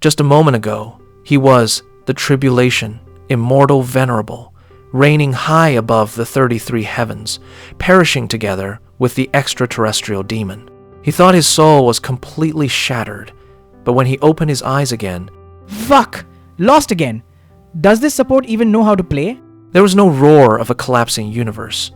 Just a moment ago, he was the Tribulation, Immortal Venerable, reigning high above the 33 heavens, perishing together with the extraterrestrial demon. He thought his soul was completely shattered, but when he opened his eyes again, Fuck! Lost again! Does this support even know how to play? there was no roar of a collapsing universe,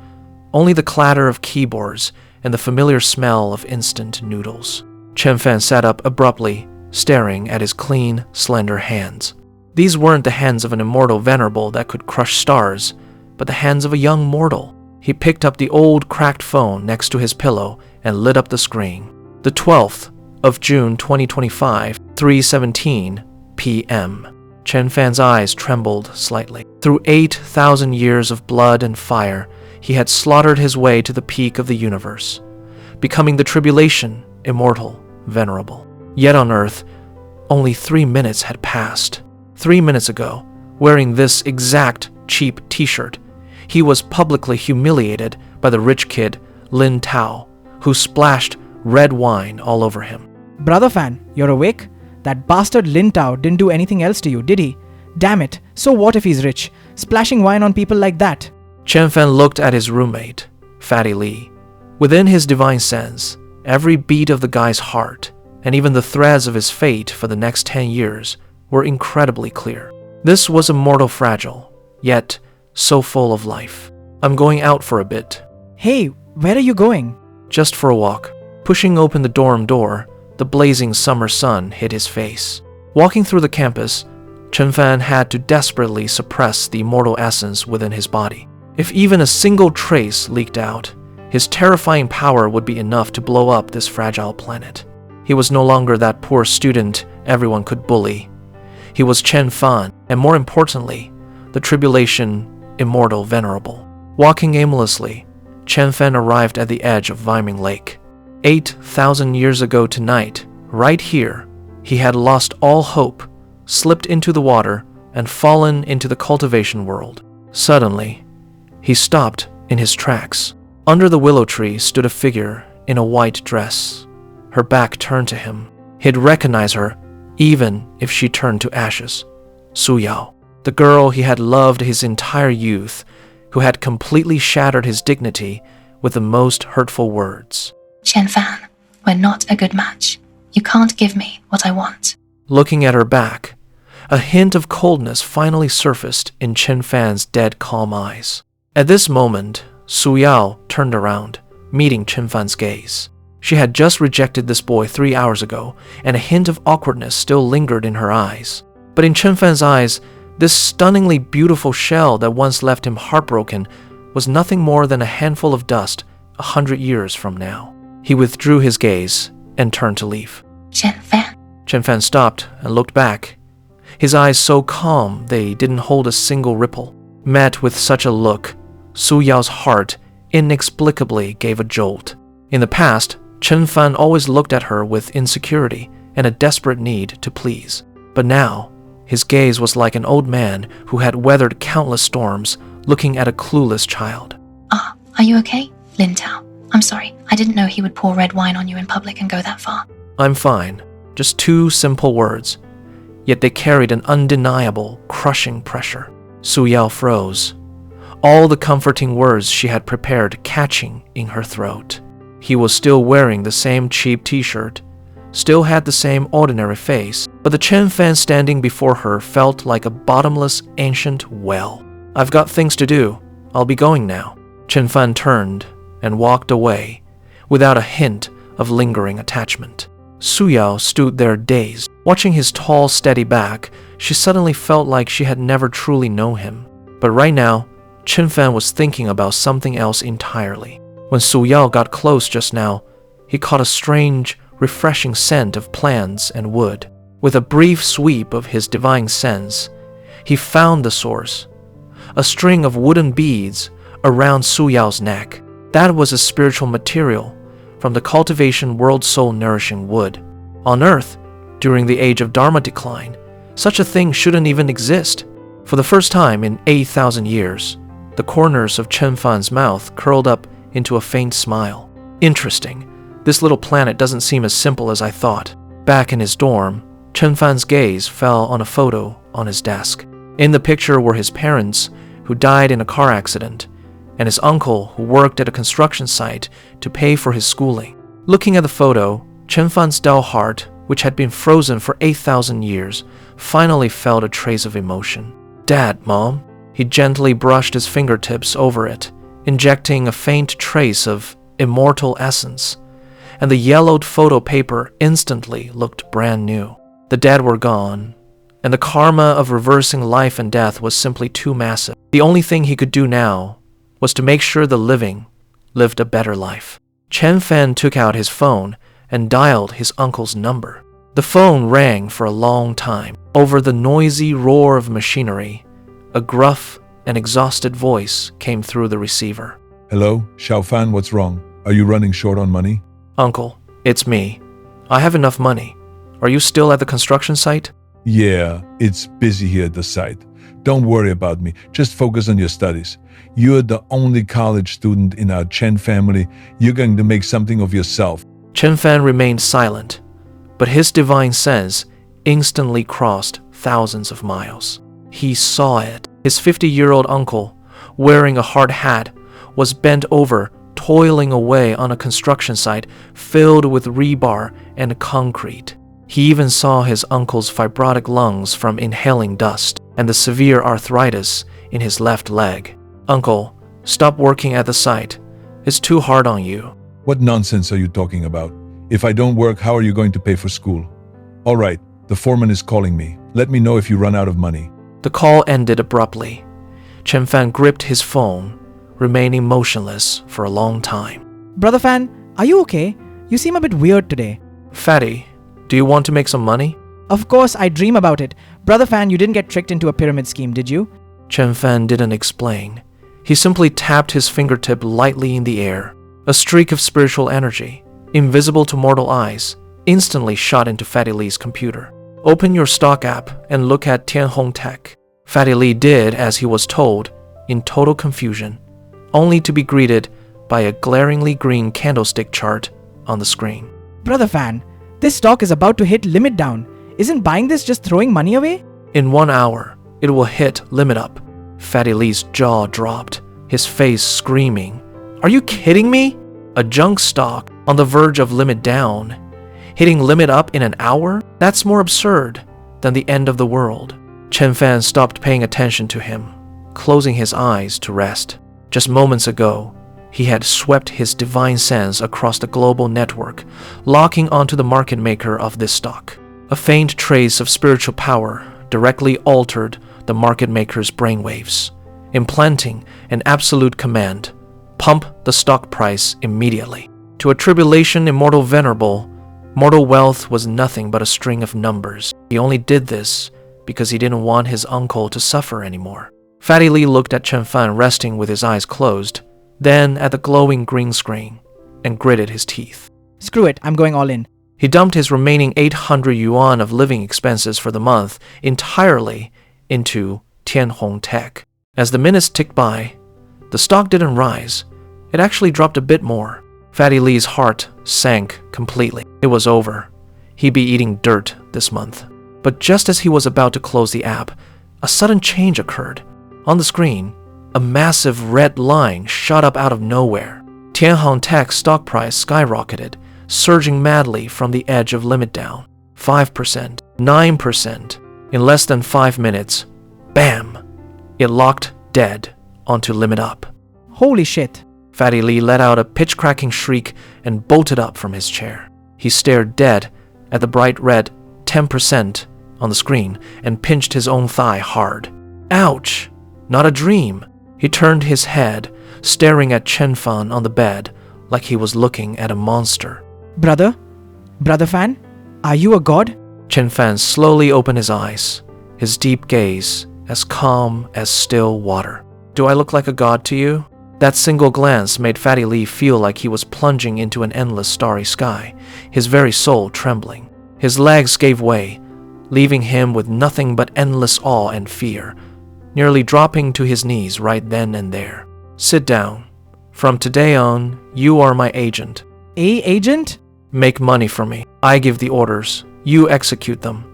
only the clatter of keyboards and the familiar smell of instant noodles. Chen Fan sat up abruptly, staring at his clean, slender hands. These weren't the hands of an immortal venerable that could crush stars, but the hands of a young mortal. He picked up the old cracked phone next to his pillow and lit up the screen. The 12th of June 2025, 3:17 p.m. Chen Fan's eyes trembled slightly. Through 8,000 years of blood and fire, he had slaughtered his way to the peak of the universe, becoming the Tribulation, Immortal Venerable. Yet on Earth, only 3 minutes had passed. 3 minutes ago, wearing this exact cheap t-shirt, he was publicly humiliated by the rich kid, Lin Tao, who splashed red wine all over him. Brother Fan, you're awake? That bastard Lin Tao didn't do anything else to you, did he? Damn it, so what if he's rich? Splashing wine on people like that. Chen Fan looked at his roommate, Fatty Li. Within his divine sense, every beat of the guy's heart, and even the threads of his fate for the next 10 years, were incredibly clear. This was a mortal fragile, yet so full of life. I'm going out for a bit. Hey, where are you going? Just for a walk. Pushing open the dorm door, the blazing summer sun hit his face. Walking through the campus, Chen Fan had to desperately suppress the immortal essence within his body. If even a single trace leaked out, his terrifying power would be enough to blow up this fragile planet. He was no longer that poor student everyone could bully. He was Chen Fan, and more importantly, the Tribulation, Immortal Venerable. Walking aimlessly, Chen Fan arrived at the edge of Viming Lake. 8,000 years ago tonight, right here, he had lost all hope, slipped into the water, and fallen into the cultivation world. Suddenly, he stopped in his tracks. Under the willow tree stood a figure in a white dress, her back turned to him. He'd recognize her, even if she turned to ashes. Su Yao, the girl he had loved his entire youth, who had completely shattered his dignity with the most hurtful words. Chen Fan, we're not a good match. You can't give me what I want. Looking at her back, a hint of coldness finally surfaced in Chen Fan's dead calm eyes. At this moment, Su Yao turned around, meeting Chen Fan's gaze. She had just rejected this boy 3 hours ago, and a hint of awkwardness still lingered in her eyes. But in Chen Fan's eyes, this stunningly beautiful shell that once left him heartbroken was nothing more than a handful of dust 100 years from now. He withdrew his gaze and turned to leave. Chen Fan. Chen Fan stopped and looked back, his eyes so calm they didn't hold a single ripple. Met with such a look, Su Yao's heart inexplicably gave a jolt. In the past, Chen Fan always looked at her with insecurity and a desperate need to please. But now, his gaze was like an old man who had weathered countless storms, looking at a clueless child. Are you okay, Lin Tao? I'm sorry, I didn't know he would pour red wine on you in public and go that far. I'm fine. Just 2 simple words. Yet they carried an undeniable, crushing pressure. Su Yao froze, all the comforting words she had prepared catching in her throat. He was still wearing the same cheap t-shirt, still had the same ordinary face, but the Chen Fan standing before her felt like a bottomless ancient well. I've got things to do. I'll be going now. Chen Fan turned and walked away, without a hint of lingering attachment. Su Yao stood there dazed. Watching his tall, steady back, she suddenly felt like she had never truly known him. But right now, Chen Fan was thinking about something else entirely. When Su Yao got close just now, he caught a strange, refreshing scent of plants and wood. With a brief sweep of his divine sense, he found the source, a string of wooden beads around Su Yao's neck. That was a spiritual material from the cultivation world soul nourishing wood. On Earth, during the age of Dharma decline, such a thing shouldn't even exist. For the first time in 8,000 years, the corners of Chen Fan's mouth curled up into a faint smile. Interesting. This little planet doesn't seem as simple as I thought. Back in his dorm, Chen Fan's gaze fell on a photo on his desk. In the picture were his parents, who died in a car accident, and his uncle, who worked at a construction site to pay for his schooling. Looking at the photo, Chen Fan's dull heart, which had been frozen for 8,000 years, finally felt a trace of emotion. "Dad, Mom." He gently brushed his fingertips over it, injecting a faint trace of immortal essence, and the yellowed photo paper instantly looked brand new. The dead were gone, and the karma of reversing life and death was simply too massive. The only thing he could do now was to make sure the living lived a better life. Chen Fan took out his phone and dialed his uncle's number. The phone rang for a long time. Over the noisy roar of machinery, a gruff and exhausted voice came through the receiver. Hello, Xiao Fan, what's wrong? Are you running short on money? "Uncle, it's me. I have enough money. Are you still at the construction site?" Yeah, it's busy here at the site. Don't worry about me, just focus on your studies. You're the only college student in our Chen family. You're going to make something of yourself. Chen Fan remained silent, but his divine sense instantly crossed thousands of miles. He saw it. His 50-year-old uncle, wearing a hard hat, was bent over, toiling away on a construction site filled with rebar and concrete. He even saw his uncle's fibrotic lungs from inhaling dust and the severe arthritis in his left leg. "Uncle, stop working at the site. It's too hard on you." What nonsense are you talking about? If I don't work, how are you going to pay for school? All right, the foreman is calling me. Let me know if you run out of money. The call ended abruptly. Chen Fan gripped his phone, remaining motionless for a long time. Brother Fan, are you okay? You seem a bit weird today. "Fatty, do you want to make some money?" Of course, I dream about it. Brother Fan, you didn't get tricked into a pyramid scheme, did you? Chen Fan didn't explain. He simply tapped his fingertip lightly in the air. A streak of spiritual energy, invisible to mortal eyes, instantly shot into Fatty Lee's computer. "Open your stock app and look at Tianhong Tech." Fatty Lee did as he was told, in total confusion, only to be greeted by a glaringly green candlestick chart on the screen. Brother Fan, this stock is about to hit limit down. Isn't buying this just throwing money away? "In 1 hour, it will hit limit up." Fatty Lee's jaw dropped, his face screaming. "Are you kidding me? A junk stock on the verge of limit down, hitting limit up in an hour? That's more absurd than the end of the world." Chen Fan stopped paying attention to him, closing his eyes to rest. Just moments ago, he had swept his divine sense across the global network, locking onto the market maker of this stock. A faint trace of spiritual power directly altered the market maker's brainwaves, implanting an absolute command: pump the stock price immediately. To a tribulation Immortal Venerable, mortal wealth was nothing but a string of numbers. He only did this because he didn't want his uncle to suffer anymore. Fatty Lee looked at Chen Fan resting with his eyes closed, then at the glowing green screen, and gritted his teeth. Screw it, I'm going all in. He dumped his remaining 800 yuan of living expenses for the month entirely into Tianhong Tech. As the minutes ticked by, the stock didn't rise. It actually dropped a bit more. Fatty Lee's heart sank completely. It was over. He'd be eating dirt this month. But just as he was about to close the app, a sudden change occurred. On the screen, a massive red line shot up out of nowhere. Tianhong Tech's stock price skyrocketed, surging madly from the edge of limit down. 5%, 9%. In less than 5 minutes, bam! It locked dead onto limit up. Holy shit. Fatty Lee let out a pitch-cracking shriek and bolted up from his chair. He stared dead at the bright red 10% on the screen and pinched his own thigh hard. Ouch! Not a dream. He turned his head, staring at Chen Fan on the bed like he was looking at a monster. Brother Fan, are you a god? Chen Fan slowly opened his eyes, his deep gaze as calm as still water. "Do I look like a god to you?" That single glance made Fatty Lee feel like he was plunging into an endless starry sky, his very soul trembling. His legs gave way, leaving him with nothing but endless awe and fear, nearly dropping to his knees right then and there. "Sit down. From today on, you are my agent." Agent? "Make money for me. I give the orders. You execute them.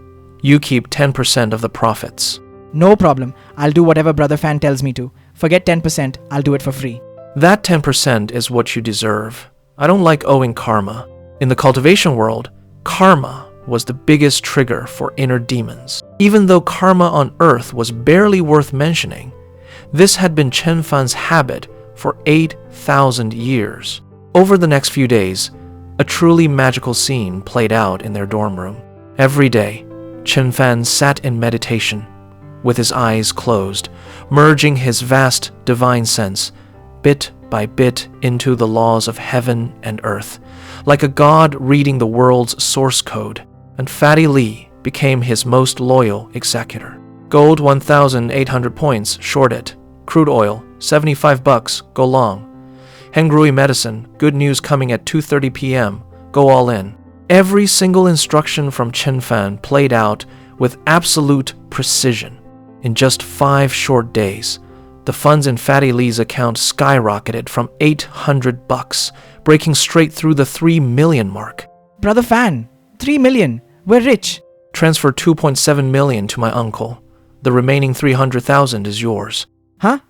You keep 10% of the profits. No problem. I'll do whatever Brother Fan tells me to. Forget 10%, I'll do it for free. That 10% is what you deserve. I don't like owing karma. In the cultivation world, karma was the biggest trigger for inner demons. Even though karma on Earth was barely worth mentioning, this had been Chen Fan's habit for 8,000 years. Over the next few days, a truly magical scene played out in their dorm room. Every day, Chen Fan sat in meditation, with his eyes closed, merging his vast divine sense, bit by bit, into the laws of heaven and earth, like a god reading the world's source code, and Fatty Lee became his most loyal executor. Gold 1,800 points, short it. Crude oil, $75, go long. Hengrui medicine, good news coming at 2:30 p.m., go all in. Every single instruction from Chen Fan played out with absolute precision. In just 5 short days, the funds in Fatty Lee's account skyrocketed from $800, breaking straight through the 3 million mark. Brother Fan, 3 million. We're rich. Transfer 2.7 million to my uncle. The remaining 300,000 is yours. Huh?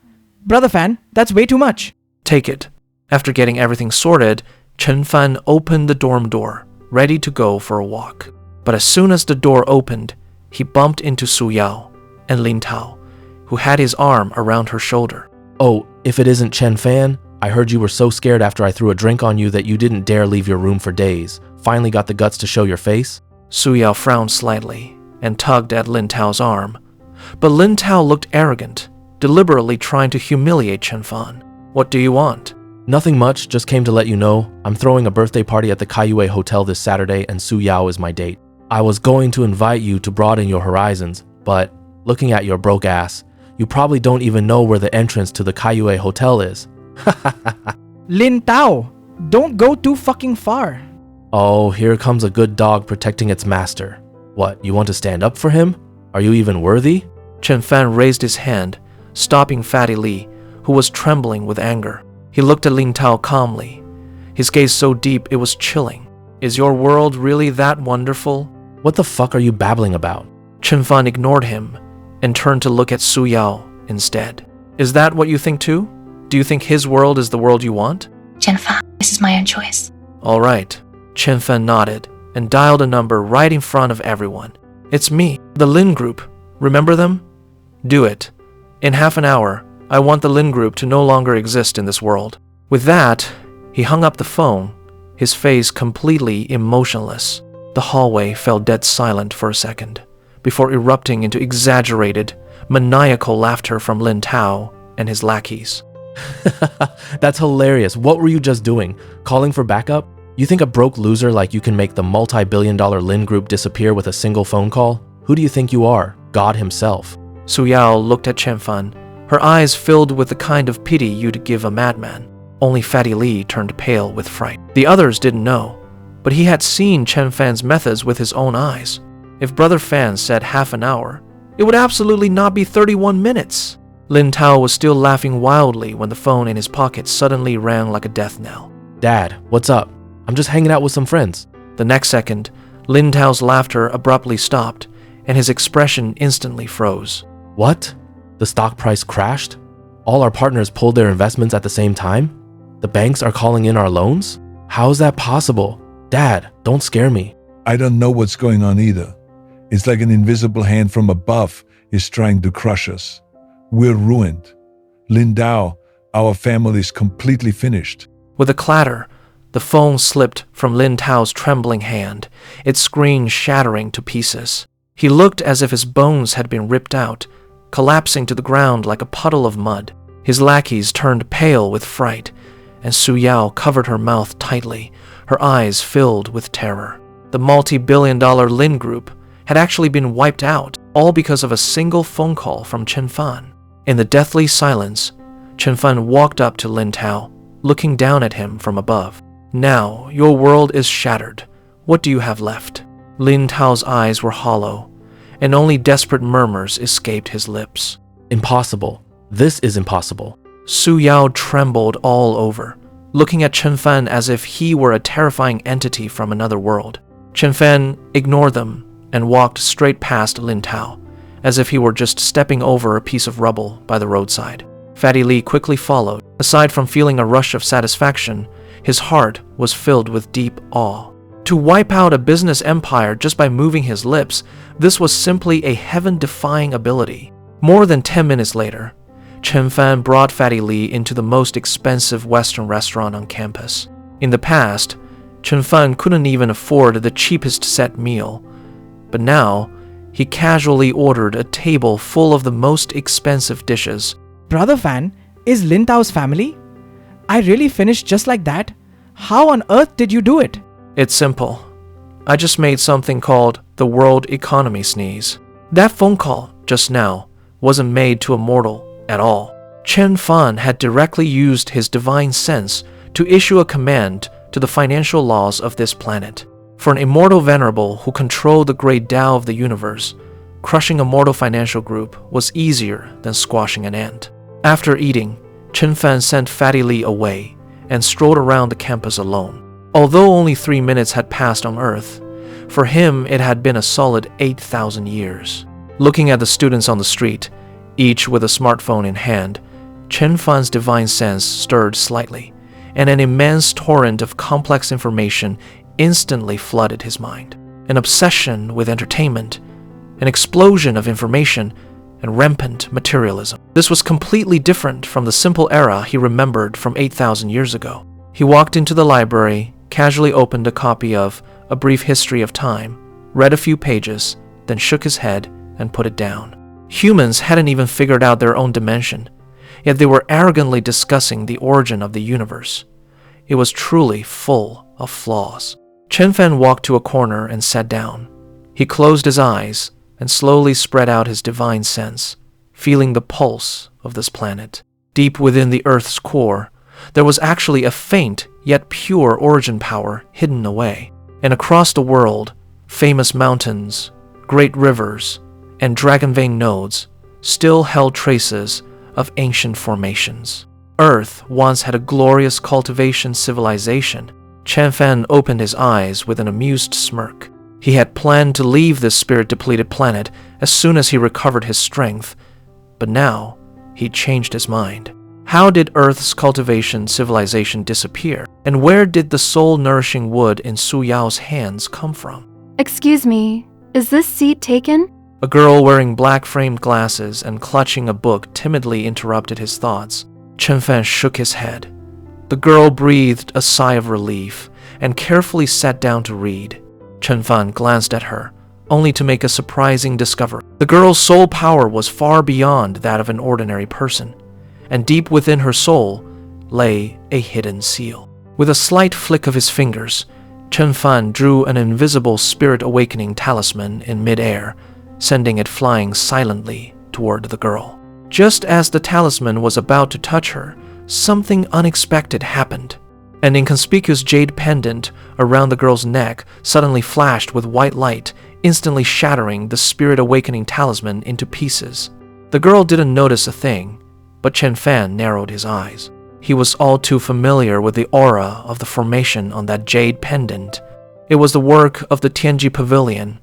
Brother Fan, that's way too much. Take it. After getting everything sorted, Chen Fan opened the dorm door, ready to go for a walk. But as soon as the door opened, he bumped into Su Yao and Lin Tao, who had his arm around her shoulder. Oh, if it isn't Chen Fan, I heard you were so scared after I threw a drink on you that you didn't dare leave your room for days. Finally got the guts to show your face? Su Yao frowned slightly and tugged at Lin Tao's arm. But Lin Tao looked arrogant, deliberately trying to humiliate Chen Fan. What do you want? Nothing much, just came to let you know. I'm throwing a birthday party at the Kaiyue Hotel this Saturday and Su Yao is my date. I was going to invite you to broaden your horizons, but looking at your broke ass, you probably don't even know where the entrance to the Kaiyue Hotel is. Lin Tao, don't go too fucking far. Oh, here comes a good dog protecting its master. What, you want to stand up for him? Are you even worthy? Chen Fan raised his hand, stopping Fatty Lee, who was trembling with anger. He looked at Lin Tao calmly, his gaze so deep it was chilling. Is your world really that wonderful? What the fuck are you babbling about? Chen Fan ignored him and turned to look at Su Yao instead. Is that what you think too? Do you think his world is the world you want? Chen Fan, this is my own choice. All right. Chen Fan nodded and dialed a number right in front of everyone. It's me, the Lin Group. Remember them? Do it. In half an hour, I want the Lin Group to no longer exist in this world. With that, he hung up the phone, his face completely emotionless. The hallway fell dead silent for a second, before erupting into exaggerated, maniacal laughter from Lin Tao and his lackeys. That's hilarious. What were you just doing? Calling for backup? You think a broke loser like you can make the multi-billion-dollar Lin Group disappear with a single phone call? Who do you think you are? God himself. Su Yao looked at Chen Fan, her eyes filled with the kind of pity you'd give a madman. Only Fatty Lee turned pale with fright. The others didn't know, but he had seen Chen Fan's methods with his own eyes. If Brother Fan said half an hour, it would absolutely not be 31 minutes. Lin Tao was still laughing wildly when the phone in his pocket suddenly rang like a death knell. Dad, what's up? I'm just hanging out with some friends. The next second, Lin Tao's laughter abruptly stopped, and his expression instantly froze. What? The stock price crashed? All our partners pulled their investments at the same time? The banks are calling in our loans? How is that possible? Dad, don't scare me. I don't know what's going on either. It's like an invisible hand from above is trying to crush us. We're ruined. Lin Tao, our family is completely finished. With a clatter, the phone slipped from Lin Tao's trembling hand, its screen shattering to pieces. He looked as if his bones had been ripped out, collapsing to the ground like a puddle of mud. His lackeys turned pale with fright, and Su Yao covered her mouth tightly, her eyes filled with terror. The multi-billion-dollar Lin Group had actually been wiped out, all because of a single phone call from Chen Fan. In the deathly silence, Chen Fan walked up to Lin Tao, looking down at him from above. Now, your world is shattered. What do you have left? Lin Tao's eyes were hollow, and only desperate murmurs escaped his lips. Impossible. This is impossible. Su Yao trembled all over, looking at Chen Fan as if he were a terrifying entity from another world. Chen Fan ignored them and walked straight past Lin Tao, as if he were just stepping over a piece of rubble by the roadside. Fatty Li quickly followed. Aside from feeling a rush of satisfaction, his heart was filled with deep awe. To wipe out a business empire just by moving his lips, this was simply a heaven-defying ability. More than 10 minutes later, Chen Fan brought Fatty Li into the most expensive Western restaurant on campus. In the past, Chen Fan couldn't even afford the cheapest set meal, but now he casually ordered a table full of the most expensive dishes. Brother Fan, is Lin Tao's family? I really finished just like that? How on earth did you do it? It's simple. I just made something called the world economy sneeze. That phone call just now wasn't made to a mortal at all. Chen Fan had directly used his divine sense to issue a command to the financial laws of this planet. For an Immortal Venerable who controlled the great Tao of the universe, crushing a mortal financial group was easier than squashing an ant. After eating, Chen Fan sent Fatty Li away and strolled around the campus alone. Although only 3 minutes had passed on Earth, for him it had been a solid 8,000 years. Looking at the students on the street, each with a smartphone in hand, Chen Fan's divine sense stirred slightly, and an immense torrent of complex information instantly flooded his mind. An obsession with entertainment, an explosion of information, and rampant materialism. This was completely different from the simple era he remembered from 8,000 years ago. He walked into the library, casually opened a copy of A Brief History of Time, read a few pages, then shook his head and put it down. Humans hadn't even figured out their own dimension, yet they were arrogantly discussing the origin of the universe. It was truly full of flaws. Chen Fan walked to a corner and sat down. He closed his eyes and slowly spread out his divine sense, feeling the pulse of this planet. Deep within the Earth's core, there was actually a faint yet pure origin power hidden away. And across the world, famous mountains, great rivers, and dragon vein nodes still held traces of ancient formations. Earth once had a glorious cultivation civilization. Chen Fan opened his eyes with an amused smirk. He had planned to leave this spirit-depleted planet as soon as he recovered his strength, but now he'd changed his mind. How did Earth's cultivation civilization disappear? And where did the soul-nourishing wood in Su Yao's hands come from? Excuse me, is this seat taken? A girl wearing black-framed glasses and clutching a book timidly interrupted his thoughts. Chen Fan shook his head. The girl breathed a sigh of relief and carefully sat down to read. Chen Fan glanced at her, only to make a surprising discovery. The girl's soul power was far beyond that of an ordinary person, and deep within her soul lay a hidden seal. With a slight flick of his fingers, Chen Fan drew an invisible spirit awakening talisman in midair, sending it flying silently toward the girl. Just as the talisman was about to touch her, something unexpected happened. An inconspicuous jade pendant around the girl's neck suddenly flashed with white light, instantly shattering the spirit awakening talisman into pieces. The girl didn't notice a thing, but Chen Fan narrowed his eyes. He was all too familiar with the aura of the formation on that jade pendant. It was the work of the Tianji Pavilion,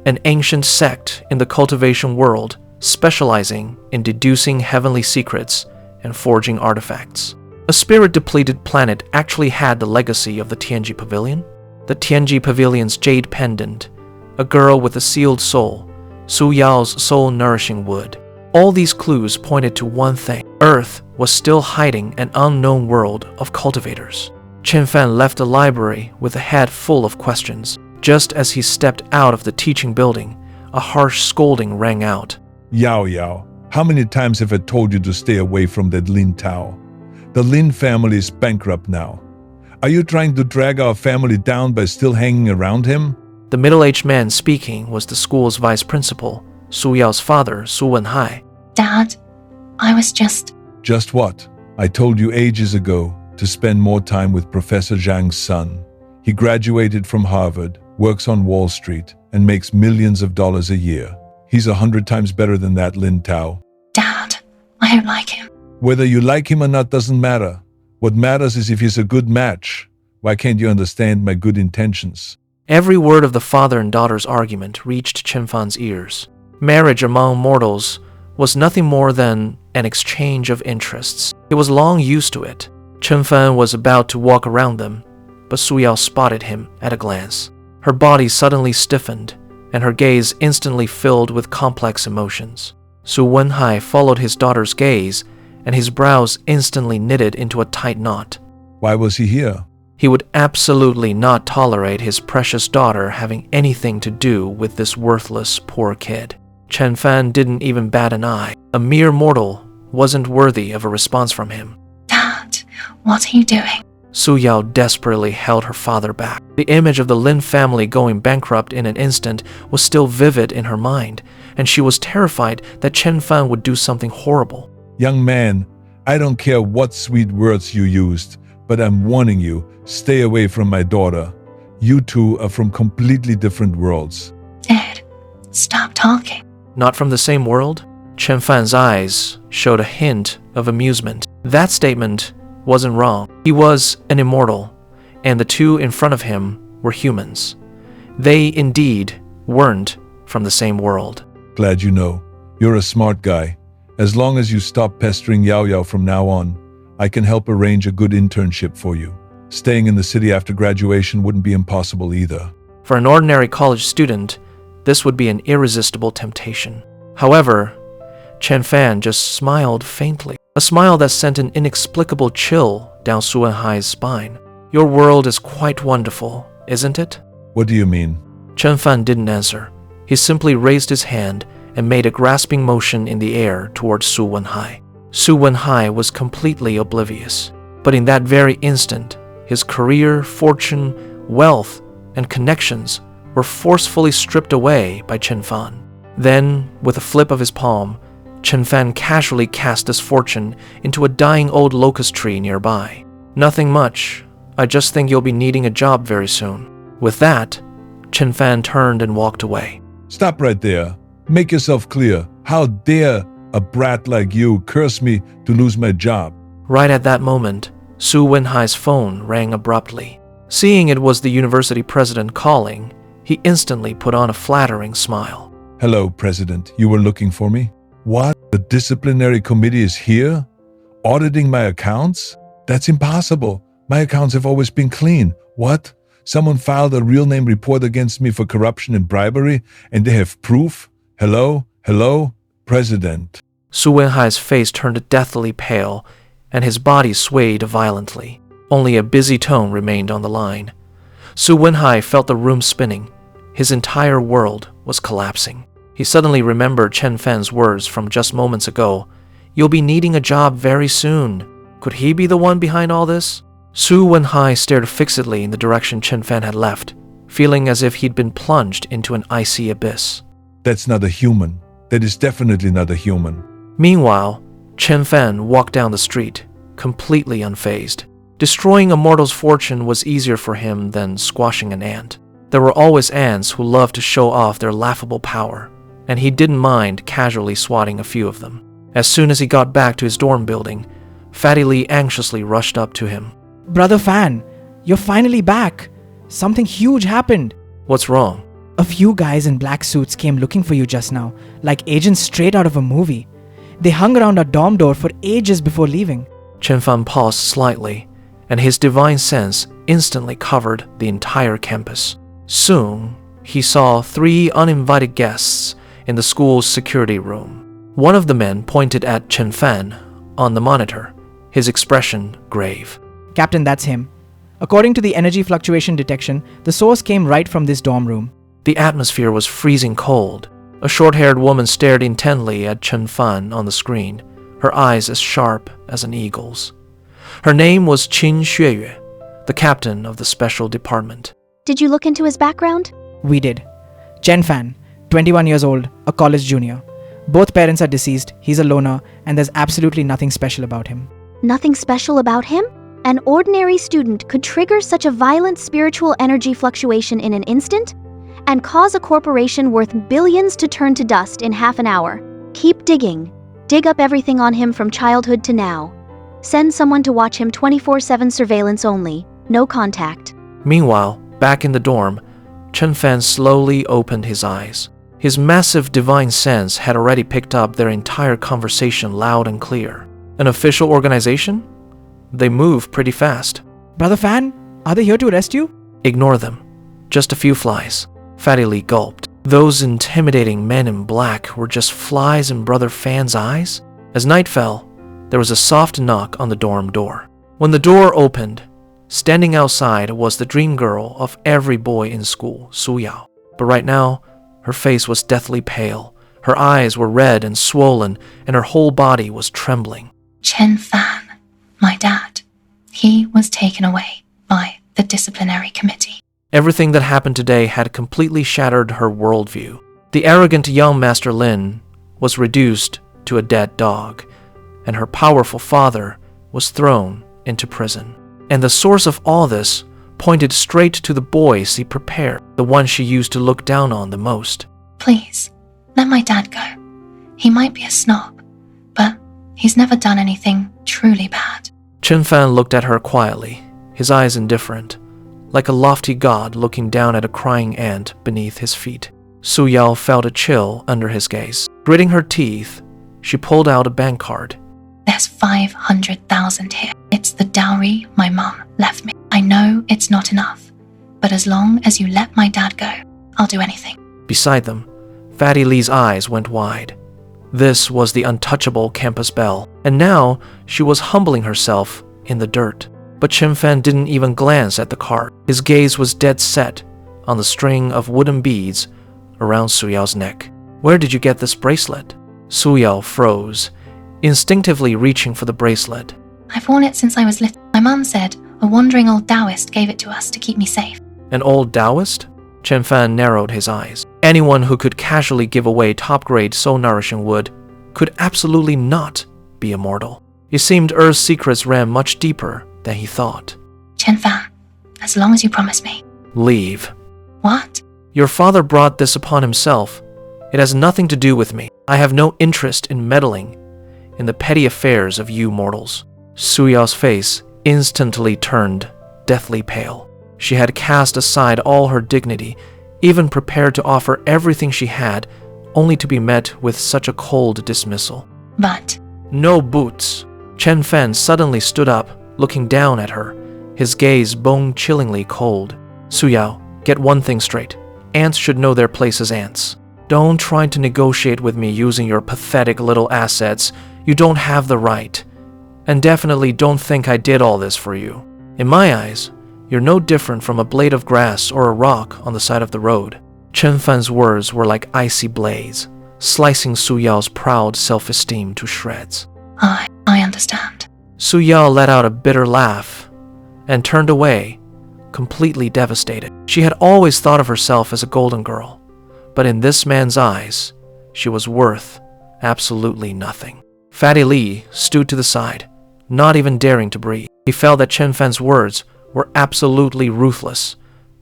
an ancient sect in the cultivation world specializing in deducing heavenly secrets and forging artifacts. A spirit-depleted planet actually had the legacy of the Tianji Pavilion. The Tianji Pavilion's jade pendant, a girl with a sealed soul, Su Yao's soul-nourishing wood. All these clues pointed to one thing. Earth was still hiding an unknown world of cultivators. Chen Fan left the library with a head full of questions. Just as he stepped out of the teaching building, a harsh scolding rang out. Yao, how many times have I told you to stay away from that Lin Tao? The Lin family is bankrupt now. Are you trying to drag our family down by still hanging around him? The middle-aged man speaking was the school's vice principal, Su Yao's father, Su Wenhai. Dad, I was just... Just what? I told you ages ago to spend more time with Professor Zhang's son. He graduated from Harvard, works on Wall Street, and makes millions of dollars a year. He's 100 times better than that Lin Tao. Dad, I don't like him. Whether you like him or not doesn't matter. What matters is if he's a good match. Why can't you understand my good intentions? Every word of the father and daughter's argument reached Chen Fan's ears. Marriage among mortals was nothing more than an exchange of interests. He was long used to it. Chen Fan was about to walk around them, but Su Yao spotted him at a glance. Her body suddenly stiffened, and her gaze instantly filled with complex emotions. Su Wenhai followed his daughter's gaze, and his brows instantly knitted into a tight knot. Why was he here? He would absolutely not tolerate his precious daughter having anything to do with this worthless poor kid. Chen Fan didn't even bat an eye. A mere mortal wasn't worthy of a response from him. Dad, what are you doing? Su Yao desperately held her father back. The image of the Lin family going bankrupt in an instant was still vivid in her mind, and she was terrified that Chen Fan would do something horrible. Young man, I don't care what sweet words you used, but I'm warning you, stay away from my daughter. You two are from completely different worlds. Dad, stop talking. Not from the same world? Chen Fan's eyes showed a hint of amusement. That statement wasn't wrong. He was an immortal, and the two in front of him were humans. They indeed weren't from the same world. Glad you know. You're a smart guy. As long as you stop pestering Yao Yao from now on, I can help arrange a good internship for you. Staying in the city after graduation wouldn't be impossible either. For an ordinary college student, this would be an irresistible temptation. However, Chen Fan just smiled faintly, a smile that sent an inexplicable chill down Su Wenhai's spine. Your world is quite wonderful, isn't it? What do you mean? Chen Fan didn't answer. He simply raised his hand and made a grasping motion in the air towards Su Wenhai. Su Wenhai was completely oblivious, but in that very instant, his career, fortune, wealth, and connections were forcefully stripped away by Chen Fan. Then, with a flip of his palm, Chen Fan casually cast this fortune into a dying old locust tree nearby. Nothing much. I just think you'll be needing a job very soon. With that, Chen Fan turned and walked away. Stop right there. Make yourself clear. How dare a brat like you curse me to lose my job? Right at that moment, Su Wenhai's phone rang abruptly. Seeing it was the university president calling, he instantly put on a flattering smile. Hello, President. You were looking for me? What? The disciplinary committee is here? Auditing my accounts? That's impossible. My accounts have always been clean. What? Someone filed a real name report against me for corruption and bribery, and they have proof? Hello? Hello? President. Su Wenhai's face turned deathly pale, and his body swayed violently. Only a busy tone remained on the line. Su Wenhai felt the room spinning. His entire world was collapsing. He suddenly remembered Chen Fan's words from just moments ago. You'll be needing a job very soon. Could he be the one behind all this? Su Wenhai stared fixedly in the direction Chen Fan had left, feeling as if he'd been plunged into an icy abyss. That's not a human. That is definitely not a human. Meanwhile, Chen Fan walked down the street, completely unfazed. Destroying a mortal's fortune was easier for him than squashing an ant. There were always ants who loved to show off their laughable power, and he didn't mind casually swatting a few of them. As soon as he got back to his dorm building, Fatty Lee anxiously rushed up to him. Brother Fan, you're finally back. Something huge happened. What's wrong? A few guys in black suits came looking for you just now, like agents straight out of a movie. They hung around our dorm door for ages before leaving. Chen Fan paused slightly, and his divine sense instantly covered the entire campus. Soon, he saw 3 uninvited guests in the school's security room. One of the men pointed at Chen Fan on the monitor, his expression grave. Captain, that's him. According to the energy fluctuation detection, the source came right from this dorm room. The atmosphere was freezing cold. A short-haired woman stared intently at Chen Fan on the screen, her eyes as sharp as an eagle's. Her name was Qin Xueyue, the captain of the special department. Did you look into his background? We did. Chen Fan, 21 years old, a college junior. Both parents are deceased, he's a loner, and there's absolutely nothing special about him. Nothing special about him? An ordinary student could trigger such a violent spiritual energy fluctuation in an instant and cause a corporation worth billions to turn to dust in half an hour. Keep digging. Dig up everything on him from childhood to now. Send someone to watch him 24/7 surveillance only. No contact. Meanwhile, back in the dorm, Chen Fan slowly opened his eyes. His massive divine sense had already picked up their entire conversation loud and clear. An official organization? They move pretty fast. Brother Fan, are they here to arrest you? Ignore them. Just a few flies. Fatty Lee gulped. Those intimidating men in black were just flies in Brother Fan's eyes? As night fell, there was a soft knock on the dorm door. When the door opened, standing outside was the dream girl of every boy in school, Su Yao. But right now, her face was deathly pale. Her eyes were red and swollen, and her whole body was trembling. Chen Fan, my dad, he was taken away by the disciplinary committee. Everything that happened today had completely shattered her worldview. The arrogant young Master Lin was reduced to a dead dog, and her powerful father was thrown into prison. And the source of all this pointed straight to the boy she prepared, the one she used to look down on the most. Please, let my dad go. He might be a snob, but he's never done anything truly bad. Chen Fan looked at her quietly, his eyes indifferent, like a lofty god looking down at a crying ant beneath his feet. Su Yao felt a chill under his gaze. Gritting her teeth, she pulled out a bank card. There's 500,000 here. It's the dowry my mom left me. I know it's not enough, but as long as you let my dad go, I'll do anything. Beside them, Fatty Lee's eyes went wide. This was the untouchable campus belle, and now she was humbling herself in the dirt. But Chen Fan didn't even glance at the card. His gaze was dead set on the string of wooden beads around Su Yao's neck. Where did you get this bracelet? Su Yao froze, instinctively reaching for the bracelet. I've worn it since I was little. My mom said a wandering old Taoist gave it to us to keep me safe. An old Taoist? Chen Fan narrowed his eyes. Anyone who could casually give away top-grade soul-nourishing wood could absolutely not be immortal. It seemed Earth's secrets ran much deeper than he thought. Chen Fan, as long as you promise me. Leave. What? Your father brought this upon himself. It has nothing to do with me. I have no interest in meddling in the petty affairs of you mortals. Su Yao's face instantly turned deathly pale. She had cast aside all her dignity, even prepared to offer everything she had, only to be met with such a cold dismissal. But... No boots. Chen Fan suddenly stood up, looking down at her, his gaze bone-chillingly cold. Su Yao, get one thing straight. Ants should know their place as ants. Don't try to negotiate with me using your pathetic little assets. You don't have the right. And definitely don't think I did all this for you. In my eyes, you're no different from a blade of grass or a rock on the side of the road. Chen Fan's words were like icy blades, slicing Su Yao's proud self-esteem to shreds. I understand. Su Yao let out a bitter laugh and turned away, completely devastated. She had always thought of herself as a golden girl, but in this man's eyes, she was worth absolutely nothing. Fatty Lee stood to the side, not even daring to breathe. He felt that Chen Fan's words were absolutely ruthless,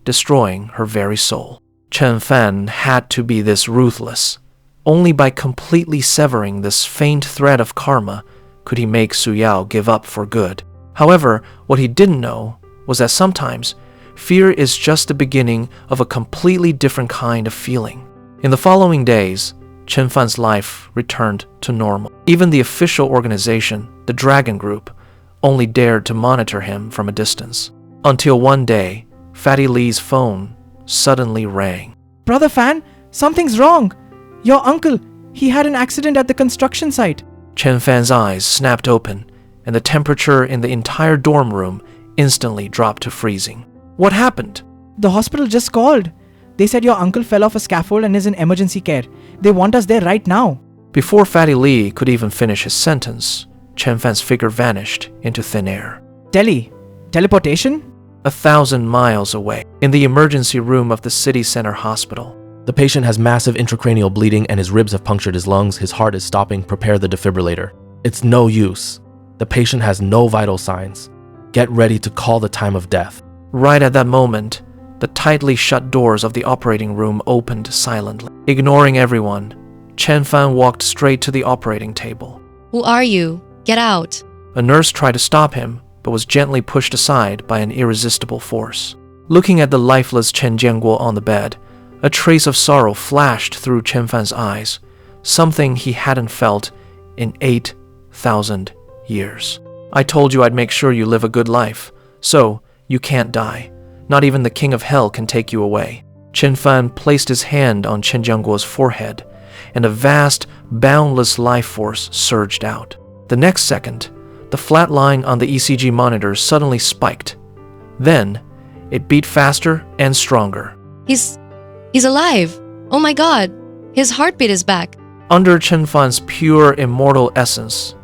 destroying her very soul. Chen Fan had to be this ruthless. Only by completely severing this faint thread of karma could he make Su Yao give up for good. However, what he didn't know was that sometimes fear is just the beginning of a completely different kind of feeling. In the following days, Chen Fan's life returned to normal. Even the official organization, the Dragon Group, only dared to monitor him from a distance. Until one day, Fatty Lee's phone suddenly rang. Brother Fan, something's wrong. Your uncle, he had an accident at the construction site. Chen Fan's eyes snapped open, and the temperature in the entire dorm room instantly dropped to freezing. What happened? The hospital just called. They said your uncle fell off a scaffold and is in emergency care. They want us there right now. Before Fatty Lee could even finish his sentence, Chen Fan's figure vanished into thin air. Teleportation? 1,000 miles away, in the emergency room of the city center hospital. The patient has massive intracranial bleeding and his ribs have punctured his lungs. His heart is stopping. Prepare the defibrillator. It's no use. The patient has no vital signs. Get ready to call the time of death. Right at that moment, the tightly shut doors of the operating room opened silently. Ignoring everyone, Chen Fan walked straight to the operating table. Who are you? Get out. A nurse tried to stop him, but was gently pushed aside by an irresistible force. Looking at the lifeless Chen Jianguo on the bed, a trace of sorrow flashed through Chen Fan's eyes, something he hadn't felt in 8,000 years. I told you I'd make sure you live a good life, so you can't die. Not even the king of hell can take you away. Chen Fan placed his hand on Chen Jianguo's forehead, and a vast, boundless life force surged out. The next second, the flat line on the ECG monitor suddenly spiked. Then, it beat faster and stronger. He's alive. Oh my god. His heartbeat is back. Under Chen Fan's pure immortal essence,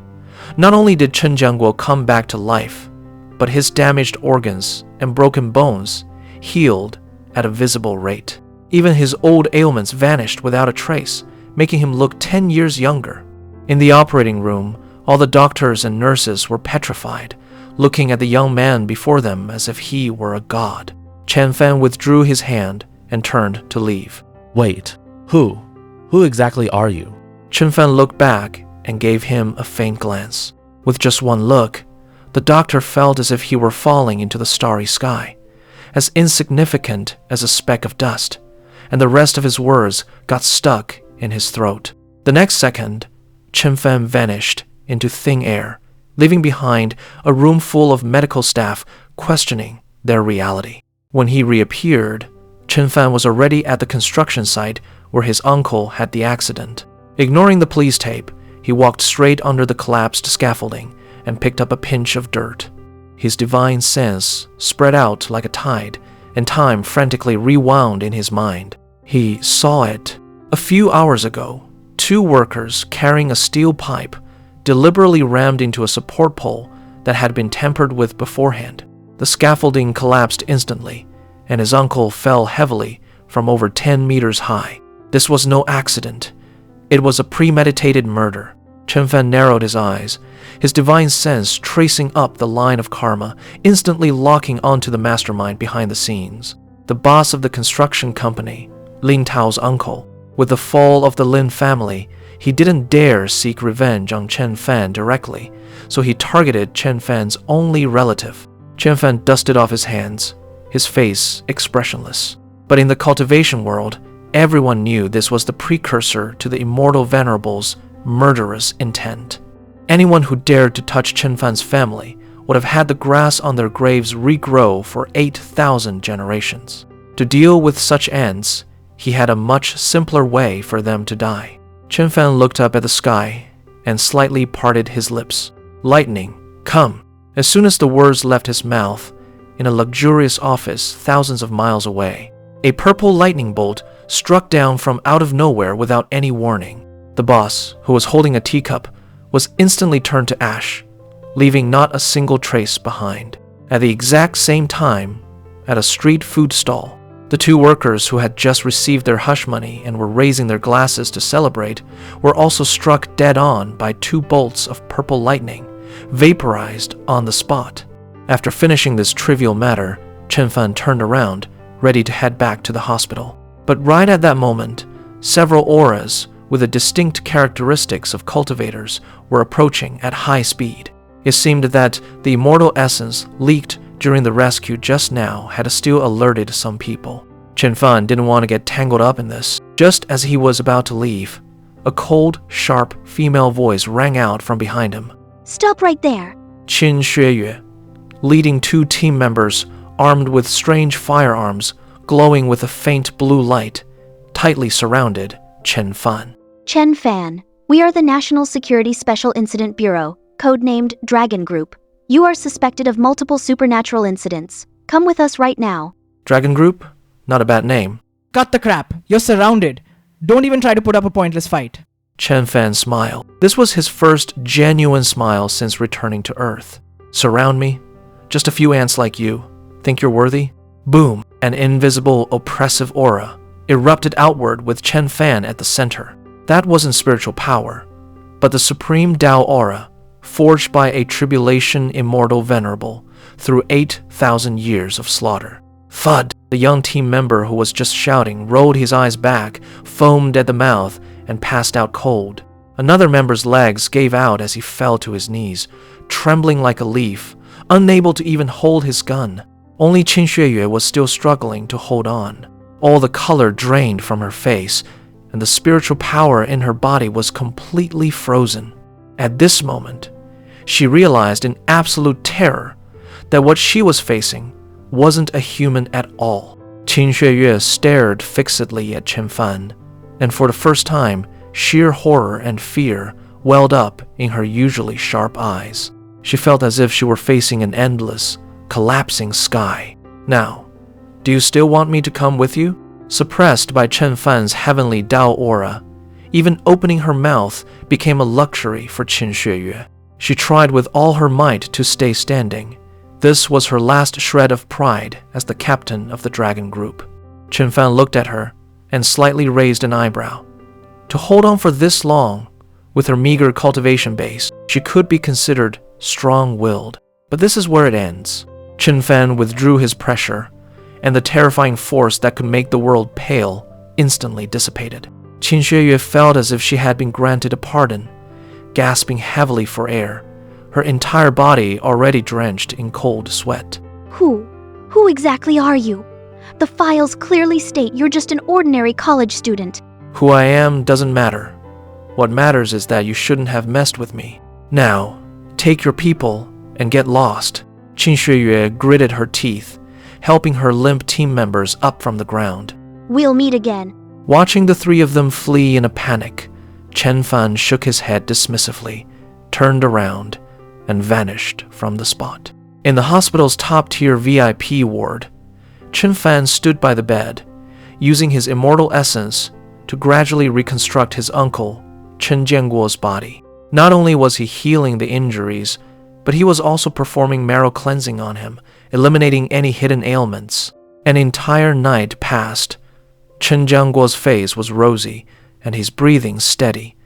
not only did Chen Jianguo come back to life, but his damaged organs and broken bones healed at a visible rate. Even his old ailments vanished without a trace, making him look 10 years younger. In the operating room, all the doctors and nurses were petrified, looking at the young man before them as if he were a god. Chen Fan withdrew his hand and turned to leave. Wait, who? Who exactly are you? Chen Fan looked back and gave him a faint glance. With just one look, the doctor felt as if he were falling into the starry sky, as insignificant as a speck of dust, and the rest of his words got stuck in his throat. The next second, Chen Fan vanished into thin air, leaving behind a room full of medical staff questioning their reality. When he reappeared, Chen Fan was already at the construction site where his uncle had the accident. Ignoring the police tape, he walked straight under the collapsed scaffolding and picked up a pinch of dirt. His divine sense spread out like a tide, and time frantically rewound in his mind. He saw it. A few hours ago, 2 workers carrying a steel pipe deliberately rammed into a support pole that had been tampered with beforehand. The scaffolding collapsed instantly, and his uncle fell heavily from over 10 meters high. This was no accident. It was a premeditated murder. Chen Fan narrowed his eyes, his divine sense tracing up the line of karma, instantly locking onto the mastermind behind the scenes. The boss of the construction company, Lin Tao's uncle. With the fall of the Lin family, he didn't dare seek revenge on Chen Fan directly, so he targeted Chen Fan's only relative. Chen Fan dusted off his hands, his face expressionless. But in the cultivation world, everyone knew this was the precursor to the Immortal Venerable's murderous intent. Anyone who dared to touch Chen Fan's family would have had the grass on their graves regrow for 8,000 generations. To deal with such ends, he had a much simpler way for them to die. Chen Fan looked up at the sky and slightly parted his lips. Lightning, come. As soon as the words left his mouth, in a luxurious office thousands of miles away, a purple lightning bolt struck down from out of nowhere without any warning. The boss, who was holding a teacup, was instantly turned to ash, leaving not a single trace behind. At the exact same time, at a street food stall, the 2 workers who had just received their hush money and were raising their glasses to celebrate were also struck dead on by 2 bolts of purple lightning, vaporized on the spot. After finishing this trivial matter, Chen Fan turned around, ready to head back to the hospital. But right at that moment, several auras with the distinct characteristics of cultivators were approaching at high speed. It seemed that the immortal essence leaked during the rescue just now had still alerted some people. Chen Fan didn't want to get tangled up in this. Just as he was about to leave, a cold, sharp female voice rang out from behind him. Stop right there. Qin Xueyue, leading 2 team members armed with strange firearms glowing with a faint blue light, tightly surrounded Chen Fan. Chen Fan, we are the National Security Special Incident Bureau, codenamed Dragon Group. You are suspected of multiple supernatural incidents. Come with us right now. Dragon Group? Not a bad name. Cut the crap. You're surrounded. Don't even try to put up a pointless fight. Chen Fan smiled. This was his first genuine smile since returning to Earth. Surround me? Just a few ants like you. Think you're worthy? Boom! An invisible, oppressive aura erupted outward with Chen Fan at the center. That wasn't spiritual power, but the supreme Tao aura, forged by a tribulation immortal venerable through 8,000 years of slaughter. Thud! The young team member who was just shouting rolled his eyes back, foamed at the mouth, and passed out cold. Another member's legs gave out as he fell to his knees, trembling like a leaf, unable to even hold his gun. Only Qin Xueyue was still struggling to hold on. All the color drained from her face, and the spiritual power in her body was completely frozen. At this moment, she realized in absolute terror that what she was facing wasn't a human at all. Qin Xueyue stared fixedly at Chen Fan, and for the first time, sheer horror and fear welled up in her usually sharp eyes. She felt as if she were facing an endless, collapsing sky. Now, do you still want me to come with you? Suppressed by Chen Fan's heavenly Dao aura, even opening her mouth became a luxury for Qin Xueyue. She tried with all her might to stay standing. This was her last shred of pride as the captain of the dragon group. Chen Fan looked at her and slightly raised an eyebrow. To hold on for this long, with her meager cultivation base, she could be considered strong-willed. But this is where it ends. Chen Fan withdrew his pressure, and the terrifying force that could make the world pale instantly dissipated. Qin Xueyue felt as if she had been granted a pardon, gasping heavily for air, her entire body already drenched in cold sweat. Who exactly are you? The files clearly state you're just an ordinary college student. Who I am doesn't matter. What matters is that you shouldn't have messed with me. Now, take your people and get lost. Qin Xueyue gritted her teeth, helping her limp team members up from the ground. We'll meet again. Watching the three of them flee in a panic, Chen Fan shook his head dismissively, turned around, and vanished from the spot. In the hospital's top-tier VIP ward, Chen Fan stood by the bed, using his immortal essence to gradually reconstruct his uncle, Chen Jianguo's body. Not only was he healing the injuries, but he was also performing marrow cleansing on him, eliminating any hidden ailments. An entire night passed. Chen Jianguo's face was rosy and his breathing steady,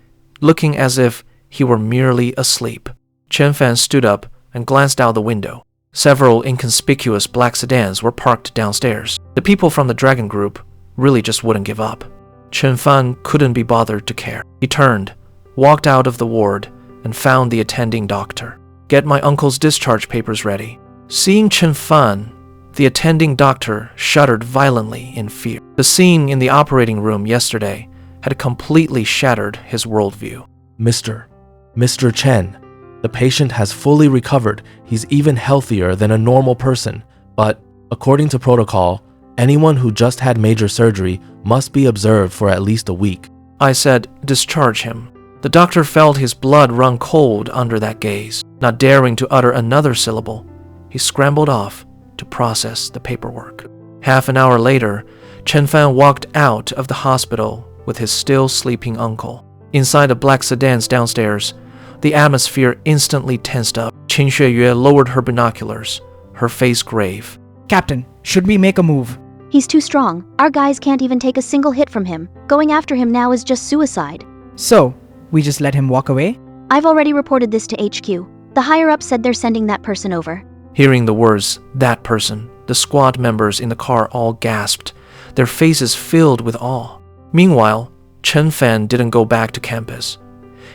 looking as if he were merely asleep. Chen Fan stood up and glanced out the window. Several inconspicuous black sedans were parked downstairs. The people from the dragon group really just wouldn't give up. Chen Fan couldn't be bothered to care. He turned, walked out of the ward, and found the attending doctor. Get my uncle's discharge papers ready. Seeing Chen Fan, the attending doctor shuddered violently in fear. The scene in the operating room yesterday had completely shattered his worldview. Mr. Chen, the patient has fully recovered. He's even healthier than a normal person. But according to protocol, anyone who just had major surgery must be observed for at least a week. I said, discharge him. The doctor felt his blood run cold under that gaze. Not daring to utter another syllable, he scrambled off to process the paperwork. Half an hour later, Chen Fan walked out of the hospital with his still sleeping uncle. Inside the black sedans downstairs, the atmosphere instantly tensed up. Qin Xueyue lowered her binoculars, her face grave. Captain, should we make a move? He's too strong. Our guys can't even take a single hit from him. Going after him now is just suicide. So, we just let him walk away? I've already reported this to HQ. The higher-ups said they're sending that person over. Hearing the words, that person, the squad members in the car all gasped, their faces filled with awe. Meanwhile, Chen Fan didn't go back to campus.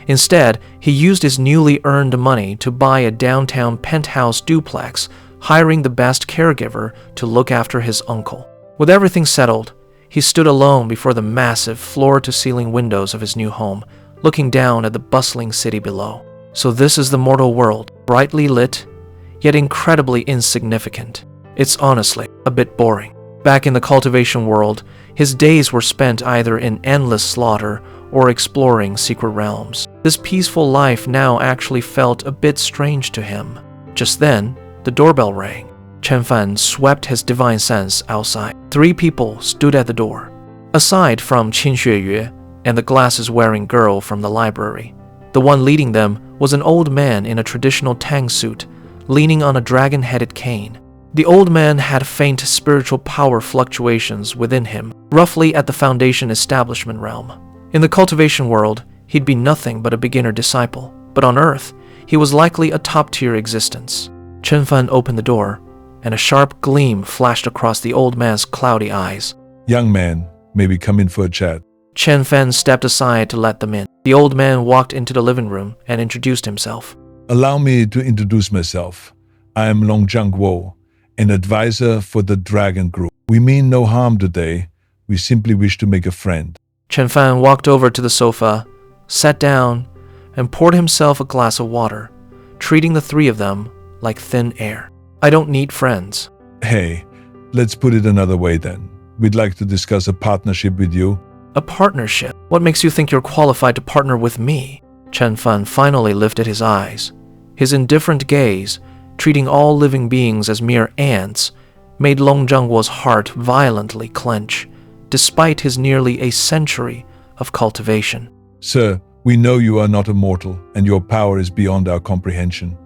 Instead, he used his newly earned money to buy a downtown penthouse duplex, hiring the best caregiver to look after his uncle. With everything settled, he stood alone before the massive floor-to-ceiling windows of his new home, looking down at the bustling city below. So this is the mortal world, brightly lit, yet incredibly insignificant. It's honestly a bit boring. Back in the cultivation world, his days were spent either in endless slaughter or exploring secret realms. This peaceful life now actually felt a bit strange to him. Just then, the doorbell rang. Chen Fan swept his divine sense outside. 3 people stood at the door. Aside from Qin Xueyue and the glasses-wearing girl from the library, the one leading them was an old man in a traditional Tang suit, leaning on a dragon-headed cane. The old man had faint spiritual power fluctuations within him, roughly at the Foundation establishment realm. In the cultivation world, he'd be nothing but a beginner disciple, but on Earth, he was likely a top-tier existence. Chen Fan opened the door, and a sharp gleam flashed across the old man's cloudy eyes. Young man, maybe come in for a chat. Chen Fan stepped aside to let them in. The old man walked into the living room and introduced himself. Allow me to introduce myself. I am Long Jianguo, an advisor for the Dragon Group. We mean no harm today. We simply wish to make a friend. Chen Fan walked over to the sofa, sat down, and poured himself a glass of water, treating the three of them like thin air. I don't need friends. Hey, let's put it another way then. We'd like to discuss a partnership with you. A partnership? What makes you think you're qualified to partner with me? Chen Fan finally lifted his eyes. His indifferent gaze, treating all living beings as mere ants, made Long Zhangguo's heart violently clench, despite his nearly a century of cultivation. Sir, we know you are not immortal, and your power is beyond our comprehension.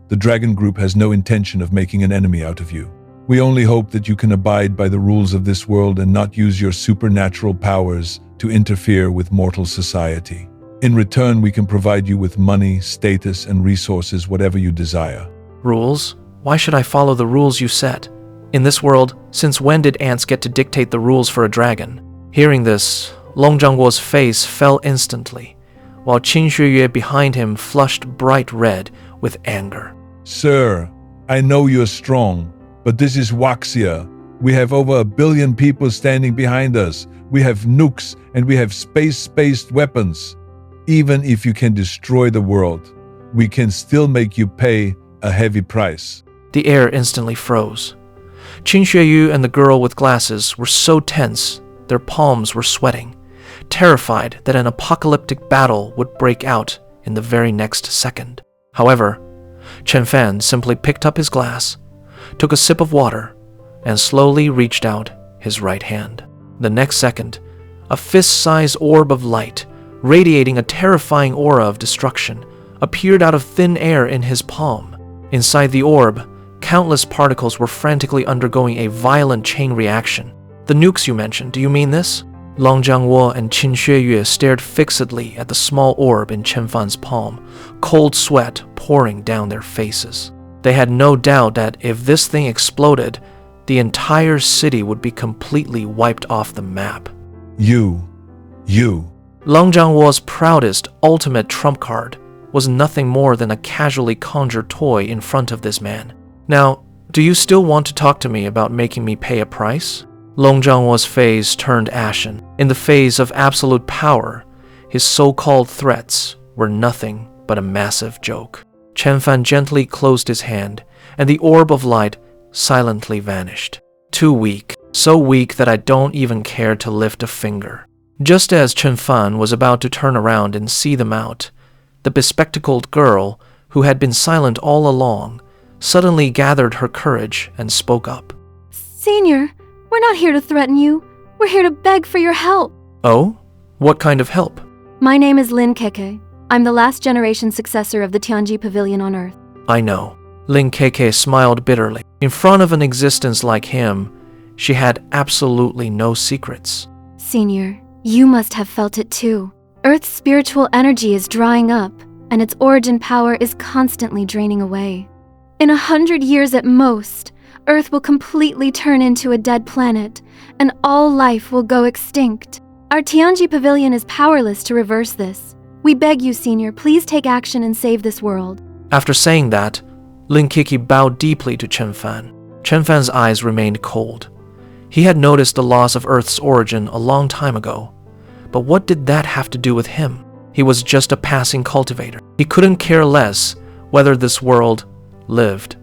The Dragon Group has no intention of making an enemy out of you. We only hope that you can abide by the rules of this world and not use your supernatural powers to interfere with mortal society. In return, we can provide you with money, status, and resources, whatever you desire. Rules? Why should I follow the rules you set? In this world, since when did ants get to dictate the rules for a dragon? Hearing this, Long Zhangguo's face fell instantly, while Qin Xueyue behind him flushed bright red with anger. Sir, I know you're strong, but this is Waxia. We have over 1 billion people standing behind us. We have nukes and we have space-based weapons. Even if you can destroy the world, we can still make you pay a heavy price. The air instantly froze. Qin Xueyu and the girl with glasses were so tense, their palms were sweating, terrified that an apocalyptic battle would break out in the very next second. However, Chen Fan simply picked up his glass, took a sip of water, and slowly reached out his right hand. The next second, a fist-sized orb of light, radiating a terrifying aura of destruction, appeared out of thin air in his palm. Inside the orb, countless particles were frantically undergoing a violent chain reaction. The nukes you mentioned, do you mean this? Long Zhangguo and Qin Xueyue stared fixedly at the small orb in Chen Fan's palm, cold sweat pouring down their faces. They had no doubt that if this thing exploded, the entire city would be completely wiped off the map. You. Long Zhangguo's proudest, ultimate trump card was nothing more than a casually conjured toy in front of this man. Now, do you still want to talk to me about making me pay a price? Long Zhangguo's face turned ashen. In the face of absolute power, his so-called threats were nothing but a massive joke. Chen Fan gently closed his hand, and the orb of light silently vanished. Too weak, so weak that I don't even care to lift a finger. Just as Chen Fan was about to turn around and see them out, the bespectacled girl, who had been silent all along, suddenly gathered her courage and spoke up. Senior, we're not here to threaten you. We're here to beg for your help. Oh? What kind of help? My name is Lin Keke. I'm the last generation successor of the Tianji Pavilion on Earth. I know. Lin Keke smiled bitterly. In front of an existence like him, she had absolutely no secrets. Senior, you must have felt it too. Earth's spiritual energy is drying up, and its origin power is constantly draining away. In 100 years at most, Earth will completely turn into a dead planet, and all life will go extinct. Our Tianji Pavilion is powerless to reverse this. We beg you, Senior, please take action and save this world. After saying that, Lin Keke bowed deeply to Chen Fan. Chen Fan's eyes remained cold. He had noticed the loss of Earth's origin a long time ago. But what did that have to do with him? He was just a passing cultivator. He couldn't care less whether this world lived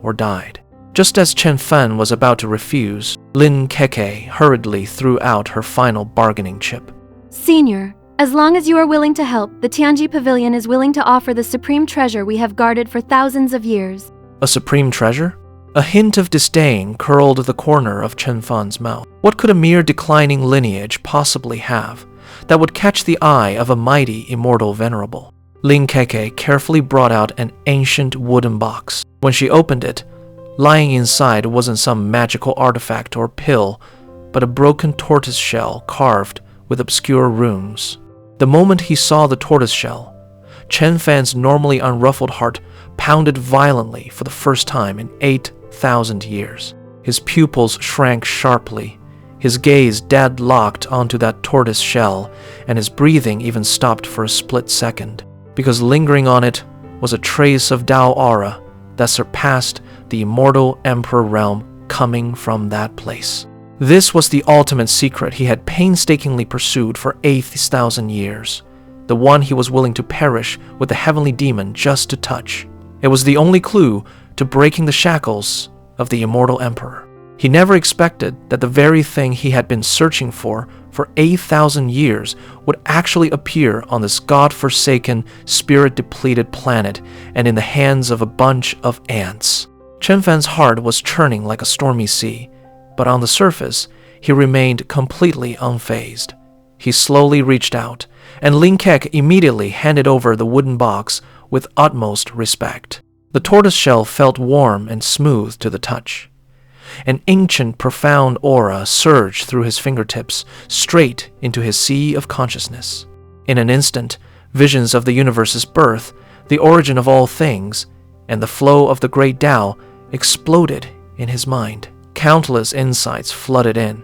or died. Just as Chen Fan was about to refuse, Lin Keke hurriedly threw out her final bargaining chip. Senior, as long as you are willing to help, the Tianji Pavilion is willing to offer the supreme treasure we have guarded for thousands of years. A supreme treasure? A hint of disdain curled the corner of Chen Fan's mouth. What could a mere declining lineage possibly have that would catch the eye of a mighty Immortal Venerable? Lin Keke carefully brought out an ancient wooden box. When she opened it, lying inside wasn't some magical artifact or pill, but a broken tortoise shell carved with obscure runes. The moment he saw the tortoise shell, Chen Fan's normally unruffled heart pounded violently for the first time in 8,000 years. His pupils shrank sharply, his gaze deadlocked onto that tortoise shell, and his breathing even stopped for a split second, because lingering on it was a trace of Dao aura that surpassed the Immortal Emperor realm coming from that place. This was the ultimate secret he had painstakingly pursued for 8,000 years, the one he was willing to perish with the heavenly demon just to touch. It was the only clue to breaking the shackles of the Immortal Emperor. He never expected that the very thing he had been searching for 8,000 years would actually appear on this god-forsaken, spirit-depleted planet and in the hands of a bunch of ants. Chen Fan's heart was churning like a stormy sea, but on the surface, he remained completely unfazed. He slowly reached out, and Lin Kek immediately handed over the wooden box with utmost respect. The tortoiseshell felt warm and smooth to the touch. An ancient, profound aura surged through his fingertips, straight into his sea of consciousness. In an instant, visions of the universe's birth, the origin of all things, and the flow of the great Tao exploded in his mind. Countless insights flooded in,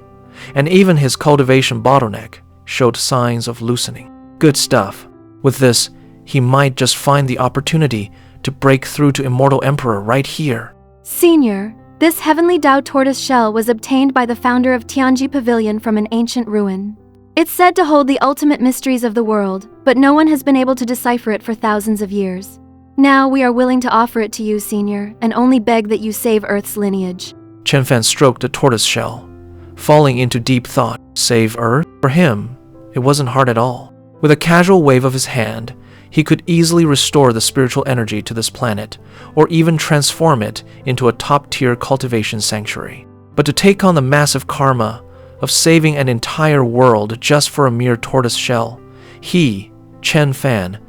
and even his cultivation bottleneck showed signs of loosening. Good stuff. With this, he might just find the opportunity to break through to Immortal Emperor right here. Senior, this heavenly Tao tortoise shell was obtained by the founder of Tianji Pavilion from an ancient ruin. It's said to hold the ultimate mysteries of the world, but no one has been able to decipher it for thousands of years. Now we are willing to offer it to you, Senior, and only beg that you save Earth's lineage. Chen Fan stroked the tortoise shell, falling into deep thought. Save Earth? For him, it wasn't hard at all. With a casual wave of his hand, he could easily restore the spiritual energy to this planet, or even transform it into a top-tier cultivation sanctuary. But to take on the massive karma of saving an entire world just for a mere tortoise shell, he, Chen Fan,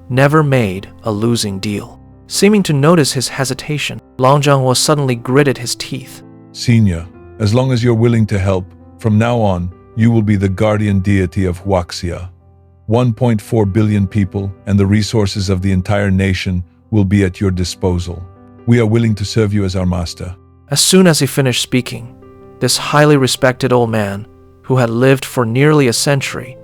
never made a losing deal. Seeming to notice his hesitation, Long Zhanghua suddenly gritted his teeth. Senior, as long as you're willing to help, from now on, you will be the guardian deity of Huaxia. 1.4 billion people and the resources of the entire nation will be at your disposal. We are willing to serve you as our master. As soon as he finished speaking, this highly respected old man, who had lived for nearly a century,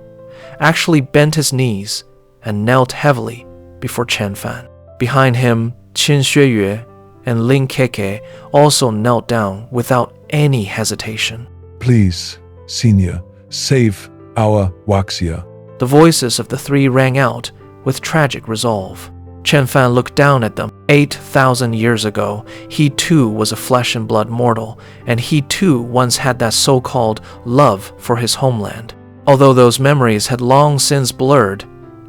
actually bent his knees and knelt heavily before Chen Fan. Behind him, Qin Xueyue and Lin Keke also knelt down without any hesitation. Please, Senior, save our Huaxia. The voices of the three rang out with tragic resolve. Chen Fan looked down at them. 8,000 years ago, he too was a flesh and blood mortal, and he too once had that so-called love for his homeland. Although those memories had long since blurred,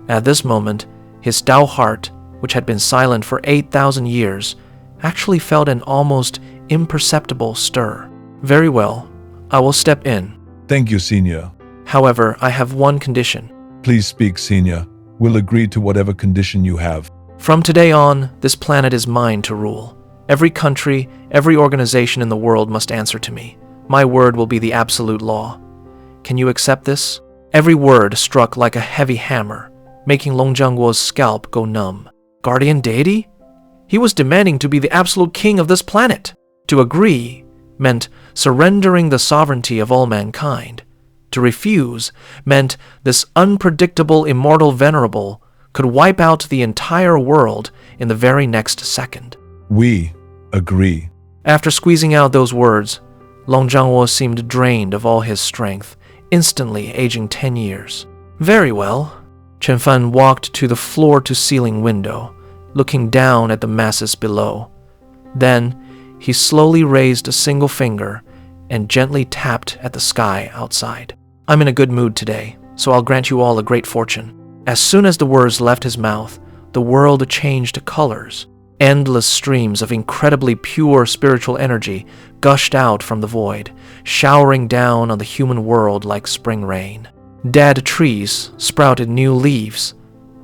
at this moment, his Tao heart, which had been silent for 8,000 years, actually felt an almost imperceptible stir. Very well, I will step in. Thank you, Senior. However, I have one condition. Please speak, Senior. We'll agree to whatever condition you have. From today on, this planet is mine to rule. Every country, every organization in the world must answer to me. My word will be the absolute law. Can you accept this? Every word struck like a heavy hammer, making Long Zhangguo's scalp go numb. Guardian deity? He was demanding to be the absolute king of this planet. To agree meant surrendering the sovereignty of all mankind. To refuse meant this unpredictable Immortal Venerable could wipe out the entire world in the very next second. We agree. After squeezing out those words, Long Zhangguo seemed drained of all his strength, instantly aging 10 years. Very well. Chen Fan walked to the floor-to-ceiling window, looking down at the masses below. Then, he slowly raised a single finger and gently tapped at the sky outside. I'm in a good mood today, so I'll grant you all a great fortune. As soon as the words left his mouth, the world changed colors. Endless streams of incredibly pure spiritual energy gushed out from the void, showering down on the human world like spring rain. Dead trees sprouted new leaves,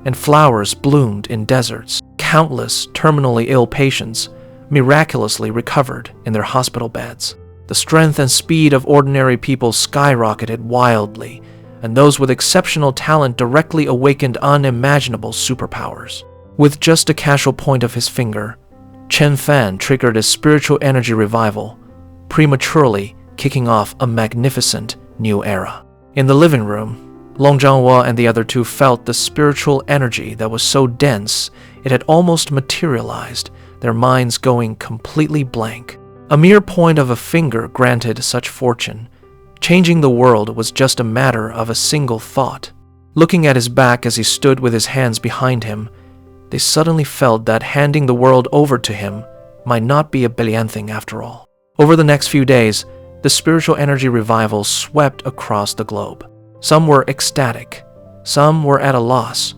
and flowers bloomed in deserts. Countless terminally ill patients miraculously recovered in their hospital beds. The strength and speed of ordinary people skyrocketed wildly, and those with exceptional talent directly awakened unimaginable superpowers. With just a casual point of his finger, Chen Fan triggered a spiritual energy revival, prematurely kicking off a magnificent new era. In the living room, Long Zhanghua and the other two felt the spiritual energy that was so dense it had almost materialized, their minds going completely blank. A mere point of a finger granted such fortune. Changing the world was just a matter of a single thought. Looking at his back as he stood with his hands behind him, they suddenly felt that handing the world over to him might not be a brilliant thing after all. Over the next few days, the spiritual energy revival swept across the globe. Some were ecstatic, some were at a loss,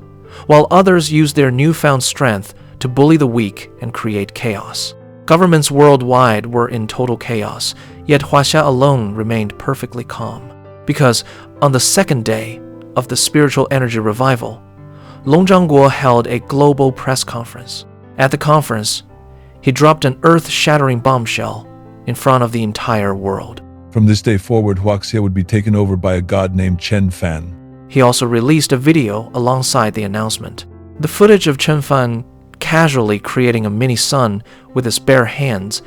while others used their newfound strength to bully the weak and create chaos. Governments worldwide were in total chaos, yet Huaxia alone remained perfectly calm. Because on the second day of the spiritual energy revival, Longzhangguo held a global press conference. At the conference, he dropped an earth-shattering bombshell in front of the entire world. From this day forward, Huaxia would be taken over by a god named Chen Fan. He also released a video alongside the announcement. The footage of Chen Fan casually creating a mini sun with his bare hands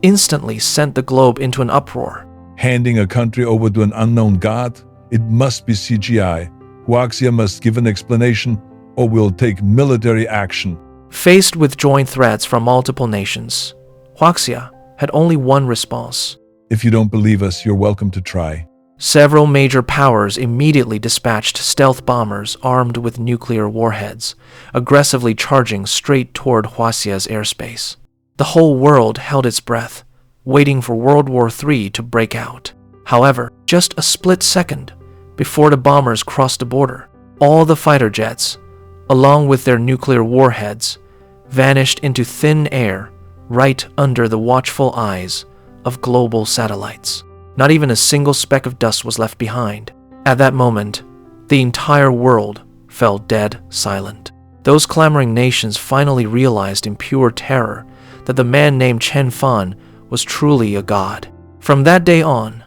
instantly sent the globe into an uproar. Handing a country over to an unknown god? It must be CGI. Huaxia must give an explanation or will take military action. Faced with joint threats from multiple nations, Huaxia had only one response. If you don't believe us, you're welcome to try. Several major powers immediately dispatched stealth bombers armed with nuclear warheads, aggressively charging straight toward Huaxia's airspace. The whole world held its breath, waiting for World War III to break out. However, just a split second before the bombers crossed the border, all the fighter jets, along with their nuclear warheads, vanished into thin air right under the watchful eyes of global satellites. Not even a single speck of dust was left behind. At that moment, the entire world fell dead silent. Those clamoring nations finally realized in pure terror that the man named Chen Fan was truly a god. From that day on,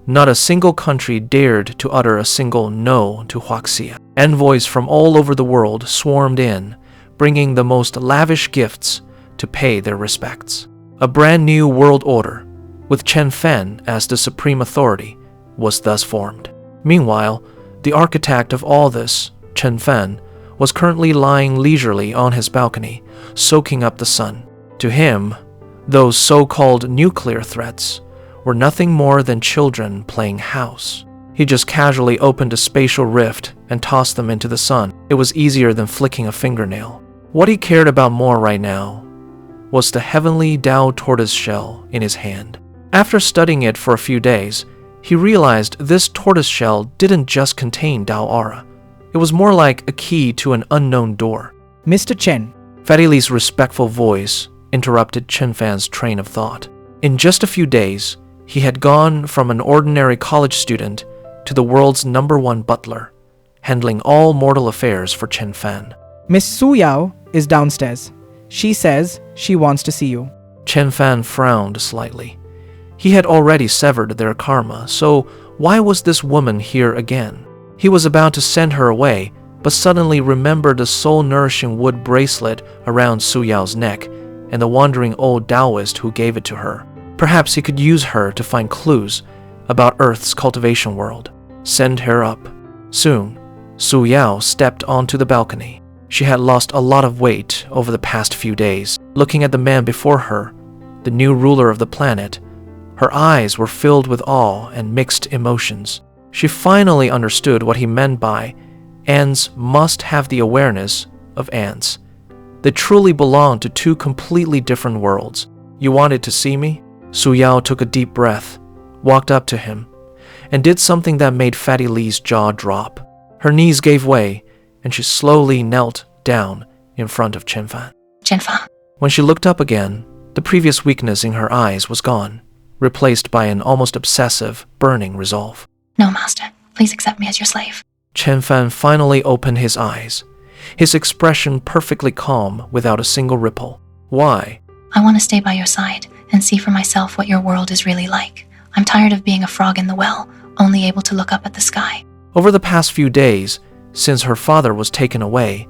not a single country dared to utter a single no to Huaxia. Envoys from all over the world swarmed in, bringing the most lavish gifts to pay their respects. A brand new world order, with Chen Fan as the supreme authority, was thus formed. Meanwhile, the architect of all this, Chen Fan, was currently lying leisurely on his balcony, soaking up the sun. To him, those so-called nuclear threats were nothing more than children playing house. He just casually opened a spatial rift and tossed them into the sun. It was easier than flicking a fingernail. What he cared about more right now was the heavenly Tao tortoise shell in his hand. After studying it for a few days, he realized this tortoise shell didn't just contain Tao aura. It was more like a key to an unknown door. Mr. Chen, Fatty Lee's respectful voice interrupted Chen Fan's train of thought. In just a few days, he had gone from an ordinary college student to the world's #1 butler, handling all mortal affairs for Chen Fan. Miss Su Yao is downstairs. She says she wants to see you. Chen Fan frowned slightly. He had already severed their karma, so why was this woman here again? He was about to send her away, but suddenly remembered the soul-nourishing wood bracelet around Su Yao's neck and the wandering old Taoist who gave it to her. Perhaps he could use her to find clues about Earth's cultivation world. Send her up. Soon, Su Yao stepped onto the balcony. She had lost a lot of weight over the past few days. Looking at the man before her, the new ruler of the planet, her eyes were filled with awe and mixed emotions. She finally understood what he meant by ants must have the awareness of ants. They truly belong to two completely different worlds. You wanted to see me? Su Yao took a deep breath, walked up to him, and did something that made Fatty Lee's jaw drop. Her knees gave way, and she slowly knelt down in front of Chen Fan. Chen Fan. When she looked up again, the previous weakness in her eyes was gone, replaced by an almost obsessive, burning resolve. No, master. Please accept me as your slave. Chen Fan finally opened his eyes, his expression perfectly calm without a single ripple. Why? I want to stay by your side and see for myself what your world is really like. I'm tired of being a frog in the well, only able to look up at the sky. Over the past few days, since her father was taken away,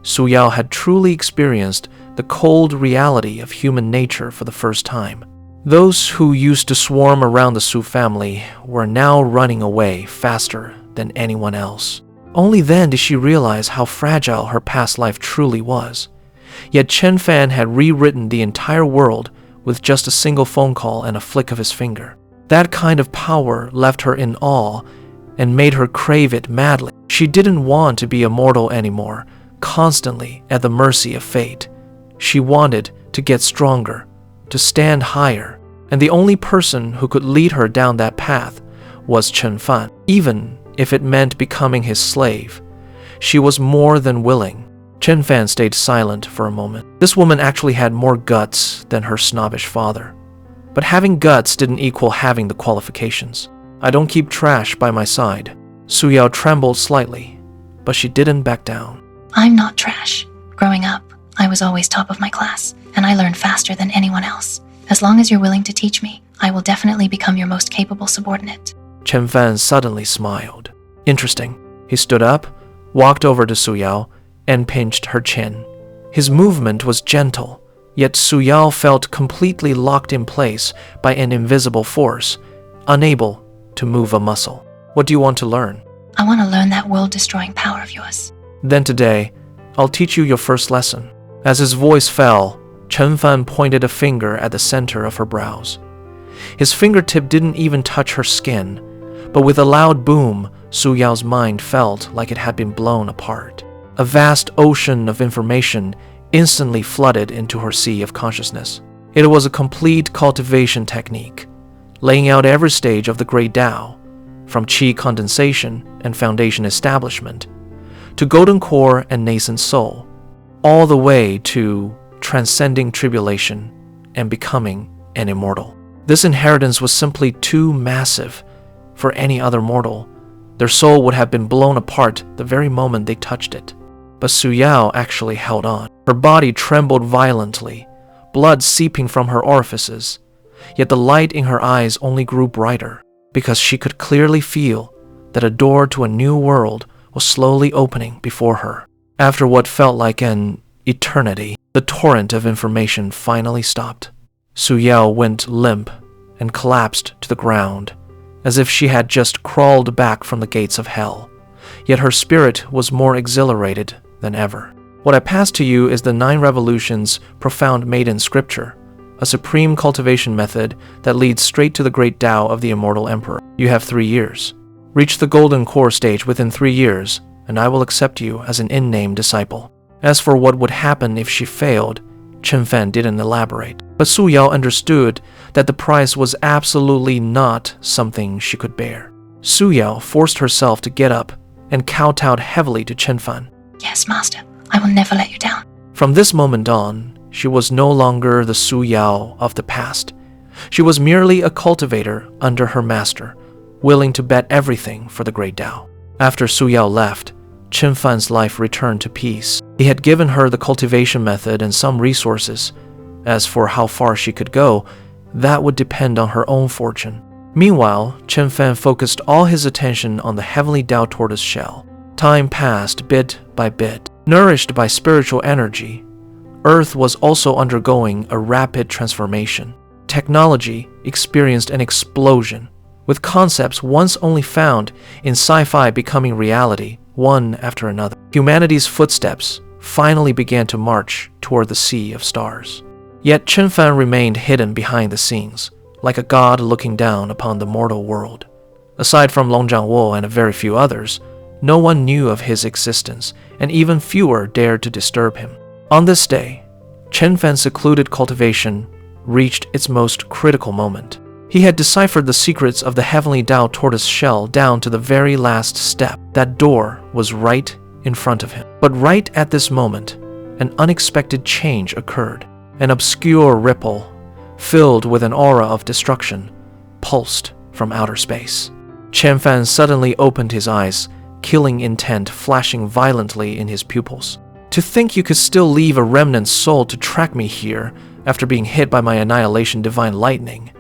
Su Yao had truly experienced the cold reality of human nature for the first time. Those who used to swarm around the Su family were now running away faster than anyone else. Only then did she realize how fragile her past life truly was. Yet Chen Fan had rewritten the entire world with just a single phone call and a flick of his finger. That kind of power left her in awe and made her crave it madly. She didn't want to be immortal anymore, constantly at the mercy of fate. She wanted to get stronger, to stand higher, and the only person who could lead her down that path was Chen Fan, even if it meant becoming his slave. She was more than willing. Chen Fan stayed silent for a moment. This woman actually had more guts than her snobbish father. But having guts didn't equal having the qualifications. I don't keep trash by my side. Su Yao trembled slightly, but she didn't back down. I'm not trash. Growing up, I was always top of my class, and I learned faster than anyone else. As long as you're willing to teach me, I will definitely become your most capable subordinate. Chen Fan suddenly smiled. Interesting. He stood up, walked over to Su Yao, and pinched her chin. His movement was gentle, yet Su Yao felt completely locked in place by an invisible force, unable to move a muscle. What do you want to learn? I want to learn that world-destroying power of yours. Then today, I'll teach you your first lesson. As his voice fell, Chen Fan pointed a finger at the center of her brows. His fingertip didn't even touch her skin, but with a loud boom, Su Yao's mind felt like it had been blown apart. A vast ocean of information instantly flooded into her sea of consciousness. It was a complete cultivation technique, laying out every stage of the Great Tao, from qi condensation and foundation establishment, to golden core and nascent soul, all the way to transcending tribulation and becoming an immortal. This inheritance was simply too massive for any other mortal. Their soul would have been blown apart the very moment they touched it. But Su Yao actually held on. Her body trembled violently, blood seeping from her orifices. Yet the light in her eyes only grew brighter, because she could clearly feel that a door to a new world was slowly opening before her. After what felt like an eternity, the torrent of information finally stopped. Su Yao went limp and collapsed to the ground, as if she had just crawled back from the gates of hell. Yet her spirit was more exhilarated than ever. What I pass to you is the 9 revolutions profound made in scripture, a supreme cultivation method that leads straight to the great Tao of the immortal emperor. You have 3 years. Reach the golden core stage within 3 years, and I will accept you as an in-name disciple. As for what would happen if she failed, Chen Fan didn't elaborate. But Su Yao understood that the price was absolutely not something she could bear. Su Yao forced herself to get up and kowtowed heavily to Chen Fan. Yes, master. I will never let you down. From this moment on, she was no longer the Su Yao of the past. She was merely a cultivator under her master, willing to bet everything for the great Tao. After Su Yao left, Chen Fan's life returned to peace. He had given her the cultivation method and some resources. As for how far she could go, that would depend on her own fortune. Meanwhile, Chen Fan focused all his attention on the heavenly Tao tortoise shell. Time passed bit by bit. Nourished by spiritual energy, Earth was also undergoing a rapid transformation. Technology experienced an explosion, with concepts once only found in sci-fi becoming reality, one after another. Humanity's footsteps finally began to march toward the sea of stars. Yet Chen Fan remained hidden behind the scenes, like a god looking down upon the mortal world. Aside from Long Zhangwo and a very few others, no one knew of his existence, and even fewer dared to disturb him. On this day, Chen Fan's secluded cultivation reached its most critical moment. He had deciphered the secrets of the heavenly Tao tortoise shell down to the very last step. That door was right in front of him. But right at this moment, an unexpected change occurred. An obscure ripple, filled with an aura of destruction, pulsed from outer space. Chen Fan suddenly opened his eyes, killing intent flashing violently in his pupils. To think you could still leave a remnant soul to track me here after being hit by my annihilation divine lightning.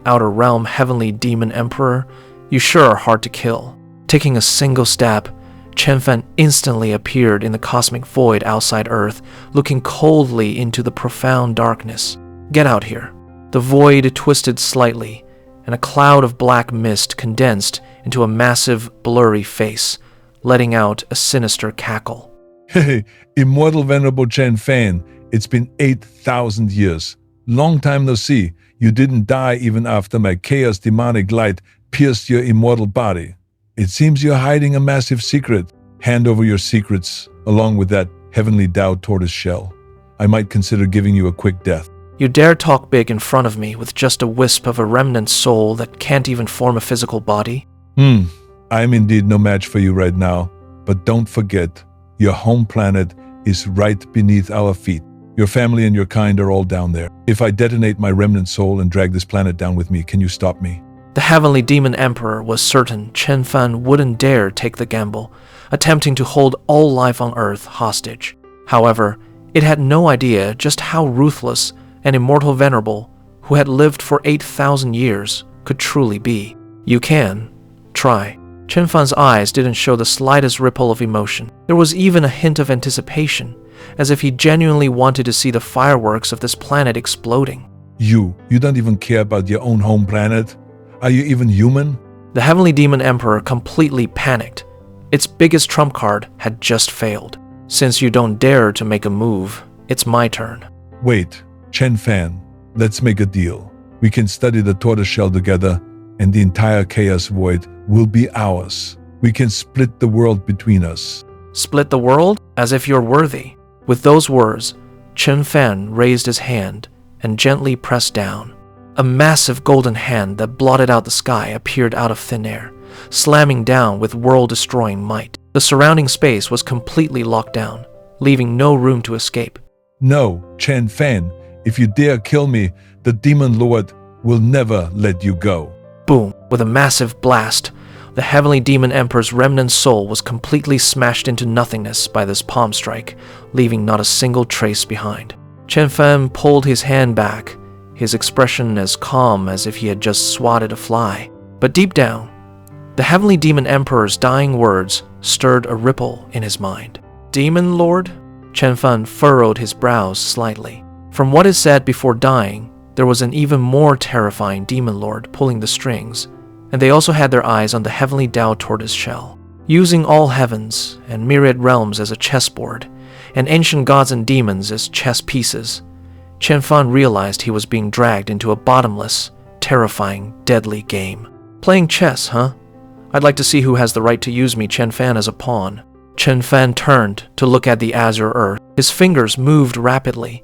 Outer realm heavenly demon emperor, you sure are hard to kill. Taking a single step, Chen Fan instantly appeared in the cosmic void outside Earth, looking coldly into the profound darkness. Get out here. The void twisted slightly, and a cloud of black mist condensed into a massive, blurry face, letting out a sinister cackle. Hey, Immortal Venerable Chen Fan, it's been 8,000 years. Long time no see. You didn't die even after my chaos demonic light pierced your immortal body. It seems you're hiding a massive secret. Hand over your secrets, along with that heavenly Tao tortoise shell. I might consider giving you a quick death. You dare talk big in front of me with just a wisp of a remnant soul that can't even form a physical body? I'm indeed no match for you right now, but don't forget, your home planet is right beneath our feet. Your family and your kind are all down there. If I detonate my remnant soul and drag this planet down with me, can you stop me? The Heavenly Demon Emperor was certain Chen Fan wouldn't dare take the gamble, attempting to hold all life on Earth hostage. However, it had no idea just how ruthless an Immortal Venerable, who had lived for 8,000 years, could truly be. You can try. Chen Fan's eyes didn't show the slightest ripple of emotion. There was even a hint of anticipation, as if he genuinely wanted to see the fireworks of this planet exploding. You don't even care about your own home planet? Are you even human? The Heavenly Demon Emperor completely panicked. Its biggest trump card had just failed. Since you don't dare to make a move, it's my turn. Wait, Chen Fan, let's make a deal. We can study the tortoise shell together, and the entire chaos void will be ours. We can split the world between us. Split the world? As if you're worthy. With those words, Chen Fan raised his hand and gently pressed down. A massive golden hand that blotted out the sky appeared out of thin air, slamming down with world-destroying might. The surrounding space was completely locked down, leaving no room to escape. No, Chen Fan, if you dare kill me, the Demon Lord will never let you go. Boom! With a massive blast, the Heavenly Demon Emperor's remnant soul was completely smashed into nothingness by this palm strike, leaving not a single trace behind. Chen Fan pulled his hand back, his expression as calm as if he had just swatted a fly. But deep down, the Heavenly Demon Emperor's dying words stirred a ripple in his mind. Demon Lord? Chen Fan furrowed his brows slightly. From what is said before dying, there was an even more terrifying Demon Lord pulling the strings, and they also had their eyes on the Heavenly Tao tortoise shell. Using all heavens and myriad realms as a chessboard, and ancient gods and demons as chess pieces, Chen Fan realized he was being dragged into a bottomless, terrifying, deadly game. Playing chess, huh? I'd like to see who has the right to use me, Chen Fan, as a pawn. Chen Fan turned to look at the azure earth. His fingers moved rapidly,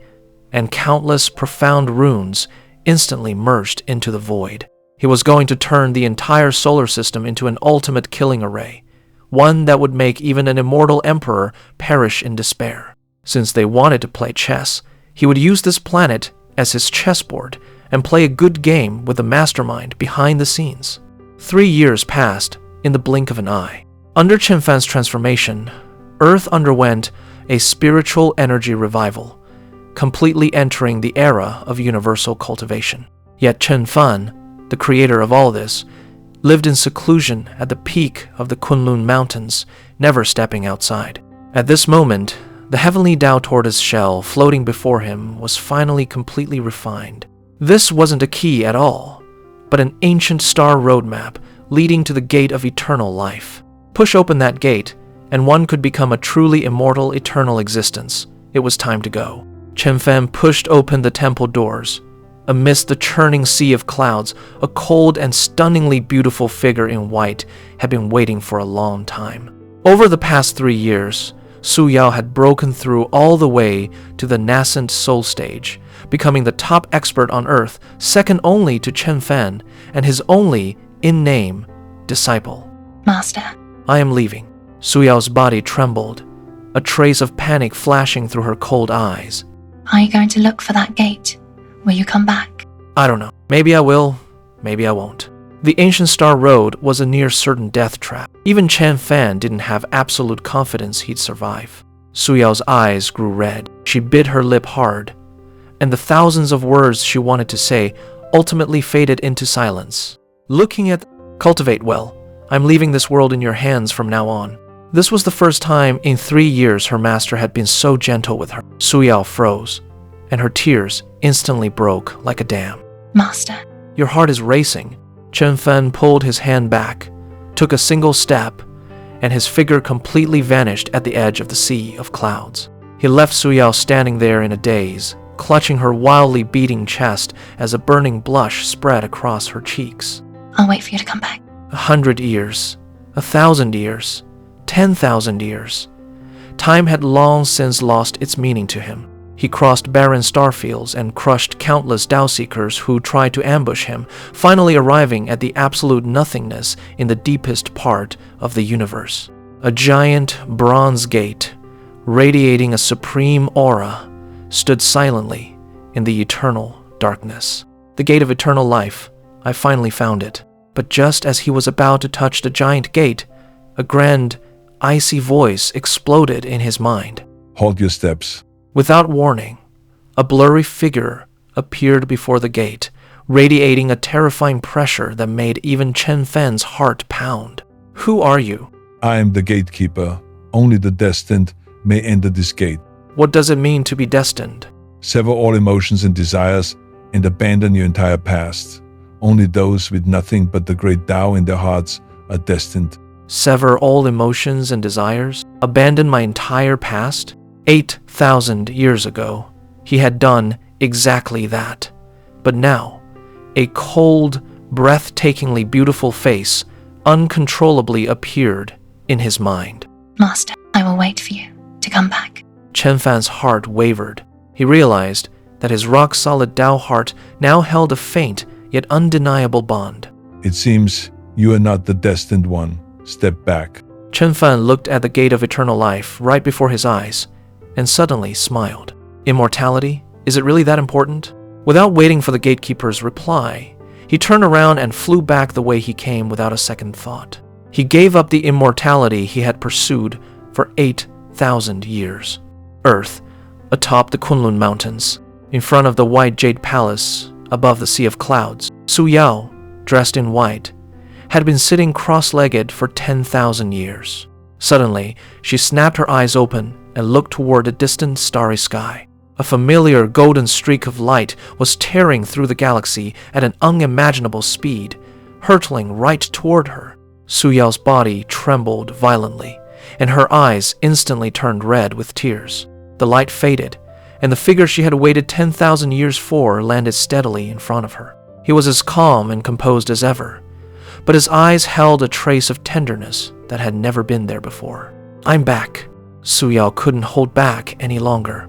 and countless profound runes instantly merged into the void. He was going to turn the entire solar system into an ultimate killing array, one that would make even an immortal emperor perish in despair. Since they wanted to play chess, he would use this planet as his chessboard and play a good game with the mastermind behind the scenes. 3 years passed in the blink of an eye. Under Chen Fan's transformation, Earth underwent a spiritual energy revival, completely entering the era of universal cultivation. Yet Chen Fan, the creator of all this, lived in seclusion at the peak of the Kunlun Mountains, never stepping outside. At this moment, the Heavenly Tao tortoise shell floating before him was finally completely refined. This wasn't a key at all, but an ancient star roadmap leading to the gate of eternal life. Push open that gate, and one could become a truly immortal eternal existence. It was time to go. Chen Fan pushed open the temple doors. Amidst the churning sea of clouds, a cold and stunningly beautiful figure in white had been waiting for a long time. Over the past 3 years, Su Yao had broken through all the way to the nascent soul stage, becoming the top expert on Earth, second only to Chen Fan and his only, in name, disciple. Master, I am leaving. Su Yao's body trembled, a trace of panic flashing through her cold eyes. are you going to look for that gate? Will you come back? I don't know. Maybe I will, maybe I won't. The Ancient Star Road was a near-certain death trap. Even Chen Fan didn't have absolute confidence he'd survive. Su Yao's eyes grew red. She bit her lip hard, and the thousands of words she wanted to say ultimately faded into silence. Looking at Cultivate well. I'm leaving this world in your hands from now on. This was the first time in 3 years her master had been so gentle with her. Su Yao froze, and her tears instantly broke like a dam. Master, Your heart is racing. Chen Fan pulled his hand back, took a single step, and his figure completely vanished at the edge of the sea of clouds. He left Su Yao standing there in a daze, clutching her wildly beating chest as a burning blush spread across her cheeks. I'll wait for you to come back. 100 years, 1,000 years, 10,000 years. Time had long since lost its meaning to him. He crossed barren starfields and crushed countless Tao Seekers who tried to ambush him, finally arriving at the absolute nothingness in the deepest part of the universe. A giant bronze gate, radiating a supreme aura, stood silently in the eternal darkness. The gate of eternal life. I finally found it. But just as he was about to touch the giant gate, a grand, icy voice exploded in his mind. Hold your steps. Without warning, a blurry figure appeared before the gate, radiating a terrifying pressure that made even Chen Fan's heart pound. Who are you? I am the gatekeeper. Only the destined may enter this gate. What does it mean to be destined? Sever all emotions and desires and abandon your entire past. Only those with nothing but the great Tao in their hearts are destined. Sever all emotions and desires? Abandon my entire past? 8,000 years ago, he had done exactly that. But now, a cold, breathtakingly beautiful face uncontrollably appeared in his mind. Master, I will wait for you to come back. Chen Fan's heart wavered. He realized that his rock-solid Tao heart now held a faint yet undeniable bond. It seems you are not the destined one. Step back. Chen Fan looked at the gate of eternal life right before his eyes and suddenly smiled. Immortality? Is it really that important? Without waiting for the gatekeeper's reply, he turned around and flew back the way he came without a second thought. He gave up the immortality he had pursued for 8,000 years. Earth, atop the Kunlun Mountains, in front of the white jade palace, above the sea of clouds, Su Yao, dressed in white, had been sitting cross-legged for 10,000 years. Suddenly, she snapped her eyes open and looked toward the distant starry sky. A familiar golden streak of light was tearing through the galaxy at an unimaginable speed, hurtling right toward her. Su Yao's body trembled violently, and her eyes instantly turned red with tears. The light faded, and the figure she had waited 10,000 years for landed steadily in front of her. He was as calm and composed as ever, but his eyes held a trace of tenderness that had never been there before. I'm back. Su Yao couldn't hold back any longer.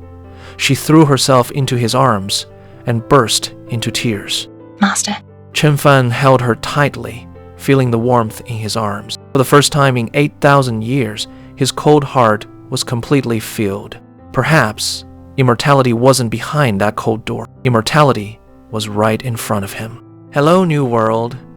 She threw herself into his arms and burst into tears. Master. Chen Fan held her tightly, feeling the warmth in his arms. For the first time in 8,000 years, his cold heart was completely filled. Perhaps immortality wasn't behind that cold door. Immortality was right in front of him. Hello, New World.